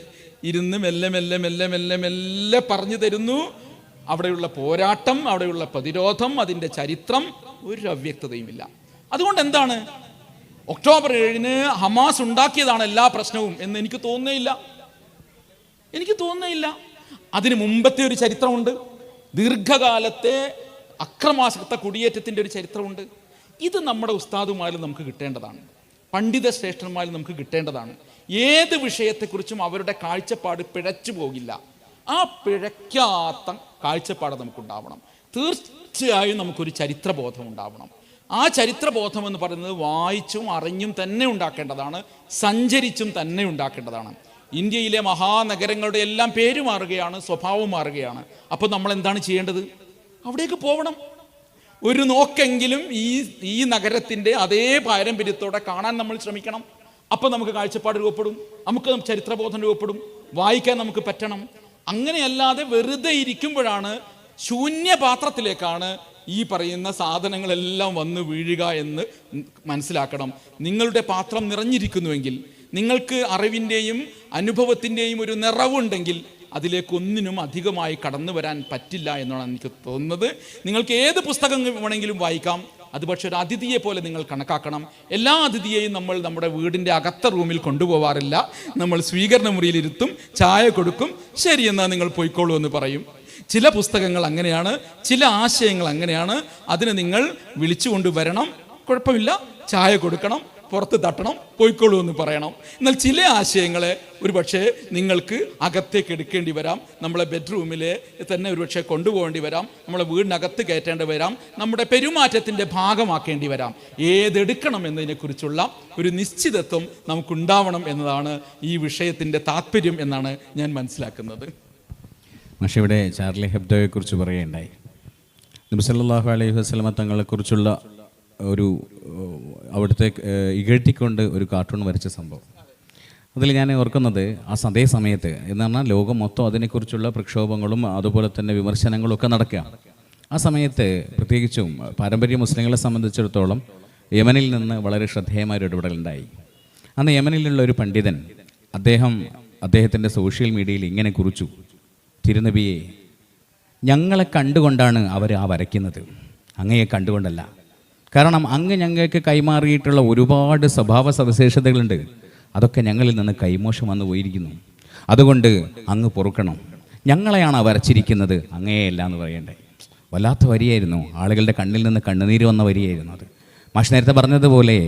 ഇരുന്ന് മെല്ലെ പറഞ്ഞു തരുന്നു. അവിടെയുള്ള പോരാട്ടം, അവിടെയുള്ള പ്രതിരോധം, അതിൻ്റെ ചരിത്രം, ഒരു അവ്യക്തതയുമില്ല. അതുകൊണ്ട് എന്താണ് ഒക്ടോബർ 7 ഹമാസ് ഉണ്ടാക്കിയതാണ് എല്ലാ പ്രശ്നവും എന്ന് എനിക്ക് തോന്നുന്നേയില്ല. അതിന് മുമ്പത്തെ ഒരു ചരിത്രമുണ്ട്. ദീർഘകാലത്തെ അക്രമാസക്ത കുടിയേറ്റത്തിൻ്റെ ഒരു ചരിത്രമുണ്ട്. ഇത് നമ്മുടെ ഉസ്താദുമാരും നമുക്ക് കിട്ടേണ്ടതാണ്, പണ്ഡിത ശ്രേഷ്ഠന്മാരും നമുക്ക് കിട്ടേണ്ടതാണ്. ഏത് വിഷയത്തെക്കുറിച്ചും അവരുടെ കാഴ്ചപ്പാട് പിഴച്ചു പോകില്ല. ആ പിഴയ്ക്കാത്ത കാഴ്ചപ്പാട് നമുക്കുണ്ടാവണം. തീർച്ചയായും നമുക്കൊരു ചരിത്രബോധം ഉണ്ടാവണം. ആ ചരിത്രബോധം എന്ന് പറയുന്നത് വായിച്ചും അറിഞ്ഞും തന്നെ ഉണ്ടാക്കേണ്ടതാണ്, സഞ്ചരിച്ചും തന്നെ ഉണ്ടാക്കേണ്ടതാണ്. ഇന്ത്യയിലെ മഹാനഗരങ്ങളുടെ എല്ലാം പേര് മാറുകയാണ്, സ്വഭാവം മാറുകയാണ്. അപ്പോൾ നമ്മൾ എന്താണ് ചെയ്യേണ്ടത്? അവിടേക്ക് പോകണം. ഒരു നോക്കെങ്കിലും ഈ നഗരത്തിൻ്റെ അതേ പാരമ്പര്യത്തോടെ കാണാൻ നമ്മൾ ശ്രമിക്കണം. അപ്പോൾ നമുക്ക് കാഴ്ചപ്പാട് രൂപപ്പെടും, നമുക്ക് ചരിത്രബോധം രൂപപ്പെടും, വായിക്കാൻ നമുക്ക് പറ്റണം. അങ്ങനെയല്ലാതെ വെറുതെ ഇരിക്കുമ്പോഴാണ് ശൂന്യപാത്രത്തിലേക്കാണ് ഈ പറയുന്ന സാധനങ്ങളെല്ലാം വന്ന് വീഴുക എന്ന് മനസ്സിലാക്കണം. നിങ്ങളുടെ പാത്രം നിറഞ്ഞിരിക്കുന്നുവെങ്കിൽ, നിങ്ങൾക്ക് അറിവിൻ്റെയും അനുഭവത്തിൻ്റെയും ഒരു നിറവുണ്ടെങ്കിൽ അതിലേക്കൊന്നിനും അധികമായി കടന്നു വരാൻ പറ്റില്ല എന്നാണ് എനിക്ക് തോന്നുന്നത്. നിങ്ങൾക്ക് ഏത് പുസ്തകം വേണമെങ്കിലും വായിക്കാം, അത് പക്ഷെ ഒരു അതിഥിയെ പോലെ നിങ്ങൾ കണക്കാക്കണം. എല്ലാ അതിഥിയെയും നമ്മൾ നമ്മുടെ വീടിൻ്റെ അകത്ത റൂമിൽ കൊണ്ടുപോകാറില്ല. നമ്മൾ സ്വീകരണ മുറിയിലിരുത്തും, ചായ കൊടുക്കും, ശരി എന്നാൽ നിങ്ങൾ പോയിക്കോളൂ എന്ന് പറയും. ചില പുസ്തകങ്ങൾ അങ്ങനെയാണ്, ചില ആശയങ്ങൾ അങ്ങനെയാണ്. അതിന് നിങ്ങൾ വിളിച്ചു കൊണ്ടുവരണം, കുഴപ്പമില്ല, ചായ കൊടുക്കണം, പുറത്ത് തട്ടണം, പോയിക്കോളൂ എന്ന് പറയണം. എന്നാൽ ചില ആശയങ്ങളെ ഒരു പക്ഷേ നിങ്ങൾക്ക് അകത്തേക്ക് എടുക്കേണ്ടി വരാം, നമ്മളെ ബെഡ്റൂമിലെ തന്നെ ഒരു പക്ഷേ കൊണ്ടുപോകേണ്ടി വരാം, നമ്മളെ വീടിനകത്ത് കയറ്റേണ്ടി വരാം, നമ്മുടെ പെരുമാറ്റത്തിൻ്റെ ഭാഗമാക്കേണ്ടി വരാം. ഏതെടുക്കണം എന്നതിനെക്കുറിച്ചുള്ള ഒരു നിശ്ചിതത്വം നമുക്കുണ്ടാവണം എന്നതാണ് ഈ വിഷയത്തിൻ്റെ താല്പര്യം എന്നാണ് ഞാൻ മനസ്സിലാക്കുന്നത്. പക്ഷേ ഇവിടെ ചാർലി ഹെബ്ദോയെക്കുറിച്ച് പറയുകയുണ്ടായി. നബി സല്ലല്ലാഹു അലൈഹി വസല്ലമ തങ്ങളെക്കുറിച്ചുള്ള ഒരു അവിടുത്തെ ഇകഴ്ത്തിക്കൊണ്ട് ഒരു കാർട്ടൂൺ വരച്ച സംഭവം. അതിൽ ഞാൻ ഓർക്കുന്നത് അതേ സമയത്ത് എന്ന് പറഞ്ഞാൽ ലോകം മൊത്തം അതിനെക്കുറിച്ചുള്ള പ്രക്ഷോഭങ്ങളും അതുപോലെ തന്നെ വിമർശനങ്ങളും ഒക്കെ നടക്കുക. ആ സമയത്ത് പ്രത്യേകിച്ചും പാരമ്പര്യ മുസ്ലിങ്ങളെ സംബന്ധിച്ചിടത്തോളം യമനിൽ നിന്ന് വളരെ ശ്രദ്ധേയമായ ഒരു ഇടപെടലുണ്ടായി. അന്ന് യമനിലുള്ള ഒരു പണ്ഡിതൻ അദ്ദേഹത്തിൻ്റെ സോഷ്യൽ മീഡിയയിൽ ഇങ്ങനെ കുറിച്ചു: തിരുനബിയെ, ഞങ്ങളെ കണ്ടുകൊണ്ടാണ് അവർ വരയ്ക്കുന്നത്, അങ്ങയെ കണ്ടുകൊണ്ടല്ല. കാരണം അങ്ങ് ഞങ്ങൾക്ക് കൈമാറിയിട്ടുള്ള ഒരുപാട് സ്വഭാവ സവിശേഷതകളുണ്ട്, അതൊക്കെ ഞങ്ങളിൽ നിന്ന് കൈമോശം വന്നു പോയിരിക്കുന്നു. അതുകൊണ്ട് അങ്ങ് പൊറുക്കണം, ഞങ്ങളെയാണ് വരച്ചിരിക്കുന്നത്, അങ്ങയെയല്ല എന്ന് പറയണ്ടേ. വല്ലാത്ത വരിയായിരുന്നു, ആളുകളുടെ കണ്ണിൽ നിന്ന് കണ്ണുനീര് വന്ന വരിയായിരുന്നു അത്. മാഷ് നേരത്തെ പറഞ്ഞതുപോലെ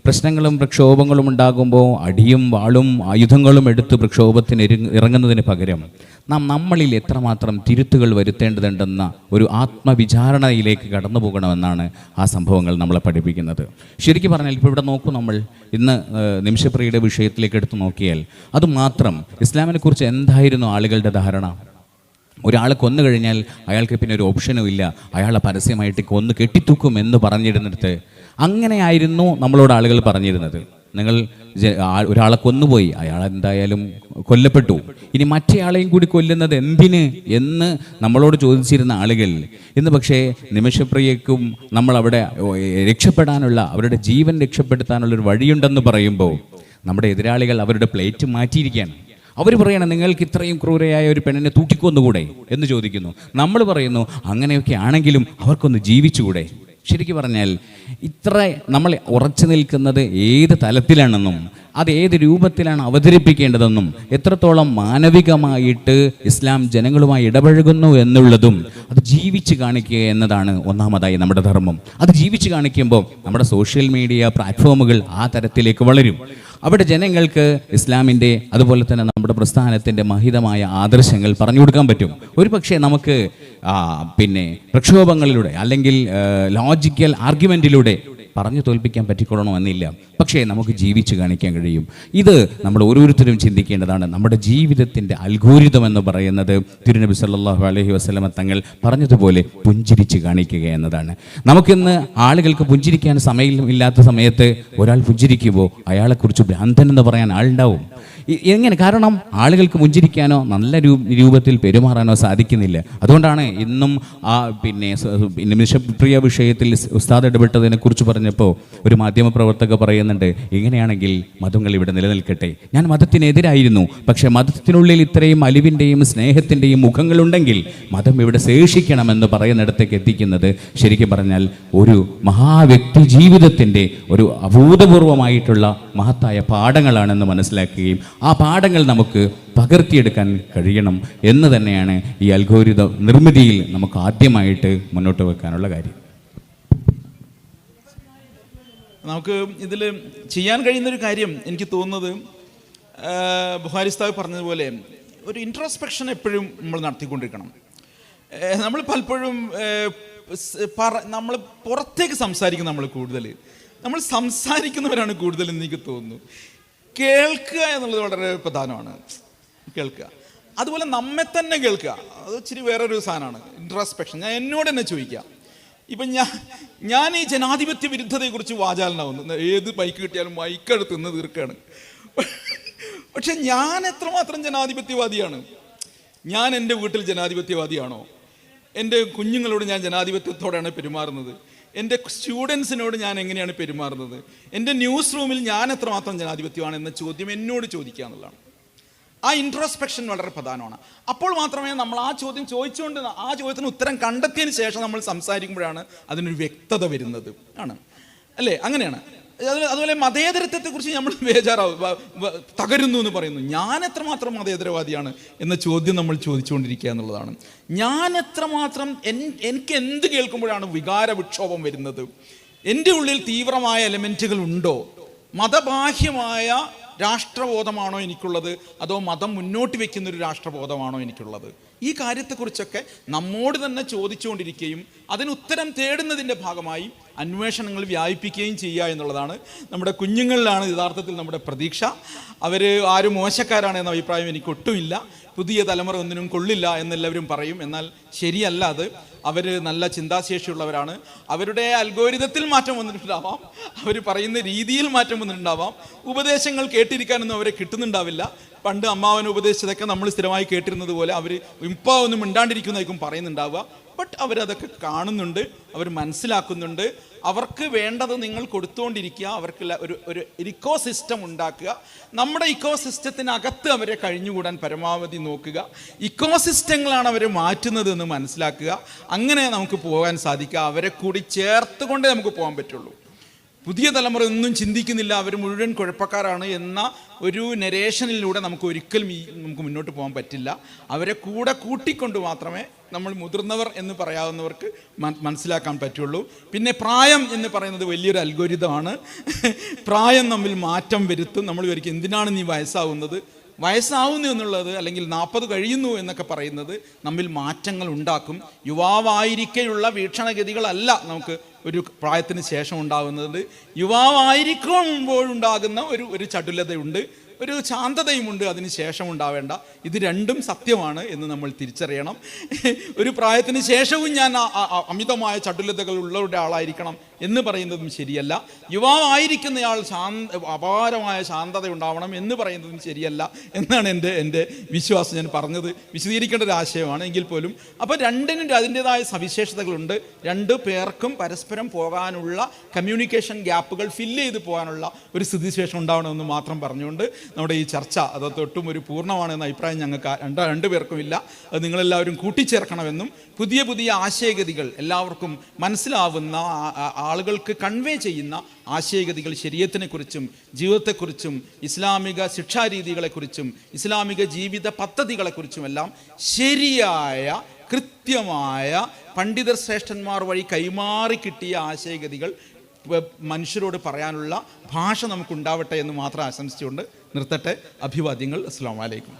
പ്രശ്നങ്ങളും പ്രക്ഷോഭങ്ങളും ഉണ്ടാകുമ്പോൾ അടിയും വാളും ആയുധങ്ങളും എടുത്ത് പ്രക്ഷോഭത്തിന് ഇറങ്ങുന്നതിന് പകരം നമ്മളിൽ എത്രമാത്രം തിരുത്തുകൾ വരുത്തേണ്ടതുണ്ടെന്ന ഒരു ആത്മവിചാരണയിലേക്ക് കടന്നു പോകണമെന്നാണ് ആ സംഭവങ്ങൾ നമ്മളെ പഠിപ്പിക്കുന്നത്. ശരിക്കും പറഞ്ഞാൽ ഇപ്പോൾ ഇവിടെ നോക്കൂ, നമ്മൾ ഇന്ന് നിമിഷപ്രിയയുടെ വിഷയത്തിലേക്ക് എടുത്തു നോക്കിയാൽ അതുമാത്രം ഇസ്ലാമിനെ കുറിച്ച് എന്തായിരുന്നു ആളുകളുടെ ധാരണ? ഒരാളെ കൊന്നു കഴിഞ്ഞാൽ അയാൾക്ക് പിന്നെ ഒരു ഓപ്ഷനും ഇല്ല, അയാളെ പരസ്യമായിട്ട് കൊന്നു കെട്ടിത്തൂക്കും എന്ന് പറഞ്ഞിരുന്നിടത്ത് അങ്ങനെയായിരുന്നു നമ്മളോട് ആളുകൾ പറഞ്ഞിരുന്നത്. നിങ്ങൾ ഒരാളെ കൊന്നുപോയി, അയാൾ എന്തായാലും കൊല്ലപ്പെട്ടു, ഇനി മറ്റേയാളെയും കൂടി കൊല്ലുന്നത് എന്തിന് എന്ന് നമ്മളോട് ചോദിച്ചിരുന്ന ആളുകൾ ഇന്ന് പക്ഷേ നിമിഷപ്രിയക്കും നമ്മളവിടെ രക്ഷപ്പെടാനുള്ള, അവരുടെ ജീവൻ രക്ഷപ്പെടുത്താനുള്ളൊരു വഴിയുണ്ടെന്ന് പറയുമ്പോൾ നമ്മുടെ എതിരാളികൾ അവരുടെ പ്ലേറ്റ് മാറ്റിയിരിക്കുകയാണ്. അവർ പറയണം, നിങ്ങൾക്ക് ഇത്രയും ക്രൂരയായ ഒരു പെണ്ണിനെ തൂക്കിക്കൊന്നുകൂടെ എന്ന് ചോദിക്കുന്നു. നമ്മൾ പറയുന്നു, അങ്ങനെയൊക്കെ ആണെങ്കിലും അവർക്കൊന്ന് ജീവിച്ചുകൂടെ? ശരിക്കും പറഞ്ഞാൽ ഇത്ര നമ്മൾ ഉറച്ചു നിൽക്കുന്നത് ഏത് തലത്തിലാണെന്നും അത് ഏത് രൂപത്തിലാണ് അവതരിപ്പിക്കേണ്ടതെന്നും എത്രത്തോളം മാനവികമായിട്ട് ഇസ്ലാം ജനങ്ങളുമായി ഇടപഴകുന്നു എന്നുള്ളതും അത് ജീവിച്ച് കാണിക്കുക എന്നതാണ് ഒന്നാമതായി നമ്മുടെ ധർമ്മം. അത് ജീവിച്ച് കാണിക്കുമ്പോൾ നമ്മുടെ സോഷ്യൽ മീഡിയ പ്ലാറ്റ്ഫോമുകൾ ആ തരത്തിലേക്ക് വളരും. അവിടെ ജനങ്ങൾക്ക് ഇസ്ലാമിൻ്റെ അതുപോലെ തന്നെ നമ്മുടെ പ്രസ്ഥാനത്തിൻ്റെ മഹിതമായ ആദർശങ്ങൾ പറഞ്ഞു കൊടുക്കാൻ പറ്റും. ഒരു പക്ഷേ നമുക്ക് പിന്നെ പ്രക്ഷോഭങ്ങളിലൂടെ അല്ലെങ്കിൽ ലോജിക്കൽ ആർഗ്യുമെൻറ്റിലൂടെ പറഞ്ഞു തോൽപ്പിക്കാൻ പറ്റിക്കൊള്ളണമെന്നില്ല, പക്ഷേ നമുക്ക് ജീവിച്ച് കാണിക്കാൻ കഴിയും. ഇത് നമ്മൾ ഓരോരുത്തരും ചിന്തിക്കേണ്ടതാണ്. നമ്മുടെ ജീവിതത്തിൻ്റെ അൽഗോരിതം എന്ന് പറയുന്നത് തിരുനബി സല്ലല്ലാഹു അലൈഹി വസല്ലമ തങ്ങൾ പറഞ്ഞതുപോലെ പുഞ്ചിരിച്ച് കാണിക്കുക എന്നതാണ്. നമുക്കിന്ന് ആളുകൾക്ക് പുഞ്ചിരിക്കാൻ സമയമില്ലാത്ത സമയത്ത് ഒരാൾ പുഞ്ചിരിക്കുമ്പോൾ അയാളെക്കുറിച്ച് ഭ്രാന്തൻ എന്ന് പറയാൻ ആളുണ്ടാവും. എങ്ങനെ? കാരണം ആളുകൾക്ക് പുഞ്ചിരിക്കാനോ നല്ല രൂപത്തിൽ പെരുമാറാനോ സാധിക്കുന്നില്ല. അതുകൊണ്ടാണ് ഇന്നും പിന്നെ നിമിഷപ്രിയ വിഷയത്തിൽ ഉസ്താദ് ഇടപെട്ടതിനെ കുറിച്ച് പറഞ്ഞപ്പോൾ ഒരു മാധ്യമപ്രവർത്തക പറയുന്നുണ്ട്, ഇങ്ങനെയാണെങ്കിൽ മതങ്ങൾ ഇവിടെ നിലനിൽക്കട്ടെ. ഞാൻ മതത്തിനെതിരായിരുന്നു, പക്ഷേ മതത്തിനുള്ളിൽ ഇത്രയും അലിവിൻ്റെയും സ്നേഹത്തിൻ്റെയും മുഖങ്ങളുണ്ടെങ്കിൽ മതം ഇവിടെ ശേഷിക്കണമെന്ന് പറയുന്നിടത്തേക്ക് എത്തിക്കുന്നത് ശരിക്കും പറഞ്ഞാൽ ഒരു മഹാവ്യക്തി ജീവിതത്തിൻ്റെ ഒരു അഭൂതപൂർവമായിട്ടുള്ള മഹത്തായ പാഠങ്ങളാണെന്ന് മനസ്സിലാക്കുകയും ആ പാഠങ്ങൾ നമുക്ക് പകർത്തിയെടുക്കാൻ കഴിയണം എന്ന് തന്നെയാണ് ഈ അൽഗോരിത നിർമ്മിതിയിൽ നമുക്ക് ആദ്യമായിട്ട് മുന്നോട്ട് വെക്കാനുള്ള കാര്യം. നമുക്ക് ഇതിൽ ചെയ്യാൻ കഴിയുന്നൊരു കാര്യം എനിക്ക് തോന്നുന്നത്, ബുഖാരി ഉസ്താദ് പറഞ്ഞതുപോലെ ഒരു ഇൻട്രോസ്പെക്ഷൻ എപ്പോഴും നമ്മൾ നടത്തിക്കൊണ്ടിരിക്കണം. നമ്മൾ പലപ്പോഴും നമ്മൾ പുറത്തേക്ക് സംസാരിക്കുന്ന നമ്മൾ സംസാരിക്കുന്നവരാണ് കൂടുതലെന്ന് എനിക്ക് തോന്നുന്നു. കേൾക്കുക എന്നുള്ളത് വളരെ പ്രധാനമാണ്. കേൾക്കുക, അതുപോലെ നമ്മെ തന്നെ കേൾക്കുക, അത് ഇച്ചിരി വേറൊരു സാധനമാണ്. ഇൻട്രോസ്പെക്ഷൻ. ഞാൻ എന്നോട് തന്നെ ചോദിക്കാം, ഇപ്പം ഞാൻ ഈ ജനാധിപത്യ വിരുദ്ധതയെക്കുറിച്ച് വാചാലനാവുന്നു. ഏത് മൈക്ക് കിട്ടിയാലും മൈക്കെടുത്ത് നിന്ന് തീർക്കുകയാണ്. പക്ഷെ ഞാൻ എത്രമാത്രം ജനാധിപത്യവാദിയാണ്? ഞാൻ എൻ്റെ വീട്ടിൽ ജനാധിപത്യവാദിയാണോ? എൻ്റെ കുഞ്ഞുങ്ങളോട് ഞാൻ ജനാധിപത്യത്തോടെയാണ് പെരുമാറുന്നത്? എൻ്റെ സ്റ്റുഡൻസിനോട് ഞാൻ എങ്ങനെയാണ് പെരുമാറുന്നത്? എൻ്റെ ന്യൂസ് റൂമിൽ ഞാൻ എത്രമാത്രം ജനാധിപത്യമാണ് എന്ന ചോദ്യം എന്നോട് ചോദിക്കുക എന്നുള്ളതാണ്. ആ ഇൻട്രോസ്പെക്ഷൻ വളരെ പ്രധാനമാണ്. അപ്പോൾ മാത്രമേ നമ്മൾ ആ ചോദ്യം ചോദിച്ചുകൊണ്ട് ആ ചോദ്യത്തിന് ഉത്തരം കണ്ടെത്തിയതിന് ശേഷം നമ്മൾ സംസാരിക്കുമ്പോഴാണ് അതിനൊരു വ്യക്തത വരുന്നത്. ആണ് അല്ലേ? അങ്ങനെയാണ്. അതുപോലെ മതേതരത്വത്തെക്കുറിച്ച് നമ്മൾ തകരുന്നു എന്ന് പറയുന്നു. ഞാൻ എത്രമാത്രം മതേതരവാദിയാണ് എന്ന ചോദ്യം നമ്മൾ ചോദിച്ചുകൊണ്ടിരിക്കുക എന്നുള്ളതാണ്. ഞാൻ എത്രമാത്രം എനിക്ക് എന്ത് കേൾക്കുമ്പോഴാണ് വികാര വിക്ഷോഭം വരുന്നത്? എൻ്റെ ഉള്ളിൽ തീവ്രമായ എലമെൻറ്റുകൾ ഉണ്ടോ? മതബാഹ്യമായ രാഷ്ട്രബോധമാണോ എനിക്കുള്ളത്, അതോ മതം മുന്നോട്ട് വയ്ക്കുന്നൊരു രാഷ്ട്രബോധമാണോ എനിക്കുള്ളത്? ഈ കാര്യത്തെക്കുറിച്ചൊക്കെ നമ്മോട് തന്നെ ചോദിച്ചുകൊണ്ടിരിക്കുകയും അതിന് ഉത്തരം തേടുന്നതിൻ്റെ ഭാഗമായി അന്വേഷണങ്ങൾ വ്യാപിപ്പിക്കുകയും ചെയ്യുക എന്നുള്ളതാണ്. നമ്മുടെ കുഞ്ഞുങ്ങളിലാണ് യഥാർത്ഥത്തിൽ നമ്മുടെ പ്രതീക്ഷ. അവർ ആരും മോശക്കാരാണ് എന്ന അഭിപ്രായം എനിക്ക് ഒട്ടുമില്ല. പുതിയ തലമുറ ഒന്നിനും കൊള്ളില്ല എന്നെല്ലാവരും പറയും. എന്നാൽ ശരിയല്ല അത്. അവർ നല്ല ചിന്താശേഷിയുള്ളവരാണ്. അവരുടെ അൽഗോരിതത്തിൽ മാറ്റം വന്നിട്ടുണ്ടാവാം, അവർ പറയുന്ന രീതിയിൽ മാറ്റം വന്നിട്ടുണ്ടാവാം. ഉപദേശങ്ങൾ കേട്ടിരിക്കാനൊന്നും അവരെ കിട്ടുന്നുണ്ടാവില്ല. പണ്ട് അമ്മാവൻ ഉപദേശിച്ചതൊക്കെ നമ്മൾ സ്ഥിരമായി കേട്ടിരുന്നത് പോലെ അവർ ഇപ്പോൾ ഒന്നും മിണ്ടാണ്ടിരിക്കുന്നതായിരിക്കും പറയുന്നുണ്ടാവുക. ബട്ട് അവരതൊക്കെ കാണുന്നുണ്ട്, അവർ മനസ്സിലാക്കുന്നുണ്ട്. അവർക്ക് വേണ്ടത് നിങ്ങൾ കൊടുത്തുകൊണ്ടിരിക്കുക. അവർക്ക് ഒരു ഇക്കോ സിസ്റ്റം ഉണ്ടാക്കുക. നമ്മുടെ ഇക്കോ സിസ്റ്റത്തിനകത്ത് അവരെ കഴിഞ്ഞുകൂടാൻ പരമാവധി നോക്കുക. ഇക്കോ സിസ്റ്റങ്ങളാണ് അവരെ മാറ്റുന്നത് എന്ന് മനസ്സിലാക്കുക. അങ്ങനെ നമുക്ക് പോകാൻ സാധിക്കുക. അവരെ കൂടി ചേർത്തുകൊണ്ടേ നമുക്ക് പോകാൻ പറ്റുള്ളൂ. പുതിയ തലമുറ ഒന്നും ചിന്തിക്കുന്നില്ല, അവർ മുഴുവൻ കുഴപ്പക്കാരാണ് എന്ന ഒരു നരേഷനിലൂടെ നമുക്ക് ഒരിക്കലും നമുക്ക് മുന്നോട്ട് പോകാൻ പറ്റില്ല. അവരെ കൂടെ കൂട്ടിക്കൊണ്ട് മാത്രമേ നമ്മൾ മുതിർന്നവർ എന്ന് പറയാവുന്നവർക്ക് മനസ്സിലാക്കാൻ പറ്റുള്ളൂ. പിന്നെ പ്രായം എന്ന് പറയുന്നത് വലിയൊരു അൽഗോരിതമാണ്. പ്രായം നമ്മിൽ മാറ്റം വരുത്തും. നമ്മൾ വിചാരിക്കും എന്തിനാണ് നീ വയസ്സാവുന്നു എന്നുള്ളത്, അല്ലെങ്കിൽ 40 കഴിയുന്നു എന്നൊക്കെ പറയുന്നത് നമ്മിൽ മാറ്റങ്ങൾ ഉണ്ടാക്കും. യുവാവായിരിക്കെയുള്ള വീക്ഷണഗതികളല്ല നമുക്ക് ഒരു പ്രായത്തിന് ശേഷം ഉണ്ടാകുന്നത്. യുവാവായിരിക്കുമ്പോഴുണ്ടാകുന്ന ഒരു ചടുലതയുണ്ട്, ഒരു ശാന്തതയുമുണ്ട് അതിന് ശേഷം ഉണ്ടാവേണ്ട. ഇത് രണ്ടും സത്യമാണ് എന്ന് നമ്മൾ തിരിച്ചറിയണം. ഒരു പ്രായത്തിന് ശേഷവും ഞാൻ അമിതമായ ചടുലതകൾ ഉള്ള ഒരാളായിരിക്കണം എന്ന് പറയുന്നതും ശരിയല്ല. യുവാവായിരിക്കുന്നയാൾ അപാരമായ ശാന്തത ഉണ്ടാവണം എന്ന് പറയുന്നതും ശരിയല്ല എന്നാണ് എൻ്റെ വിശ്വാസം. ഞാൻ പറഞ്ഞത് വിശദീകരിക്കേണ്ട ഒരു ആശയമാണ് എങ്കിൽ പോലും. അപ്പോൾ രണ്ടിനും അതിൻ്റെതായ സവിശേഷതകളുണ്ട്. രണ്ടു പേർക്കും പരസ്പരം പോകാനുള്ള കമ്മ്യൂണിക്കേഷൻ ഗ്യാപ്പുകൾ ഫില്ല് ചെയ്ത് പോകാനുള്ള ഒരു സ്ഥിതിവിശേഷം ഉണ്ടാവണമെന്ന് മാത്രം പറഞ്ഞുകൊണ്ട് നമ്മുടെ ഈ ചർച്ച അത് തൊട്ടും ഒരു പൂർണ്ണമാണെന്ന അഭിപ്രായം ഞങ്ങൾക്ക് രണ്ടുപേർക്കും ഇല്ല. അത് നിങ്ങളെല്ലാവരും കൂട്ടിച്ചേർക്കണമെന്നും പുതിയ പുതിയ ആശയഗതികൾ എല്ലാവർക്കും മനസ്സിലാവുന്ന, ആളുകൾക്ക് കൺവേ ചെയ്യുന്ന ആശയഗതികൾ ശരീഅത്തിനെക്കുറിച്ചും ജീവിതത്തെക്കുറിച്ചും ഇസ്ലാമിക ശിക്ഷാരീതികളെക്കുറിച്ചും ഇസ്ലാമിക ജീവിത പദ്ധതികളെക്കുറിച്ചുമെല്ലാം ശരിയായ കൃത്യമായ പണ്ഡിതർ ശ്രേഷ്ഠന്മാർ വഴി കൈമാറി കിട്ടിയ ആശയഗതികൾ മനുഷ്യരോട് പറയാനുള്ള ഭാഷ നമുക്കുണ്ടാവട്ടെ എന്ന് മാത്രം ആശംസിച്ചുകൊണ്ട് നിർത്തട്ടെ. അഭിവാദ്യങ്ങൾ. അസ്സലാമു അലൈക്കും.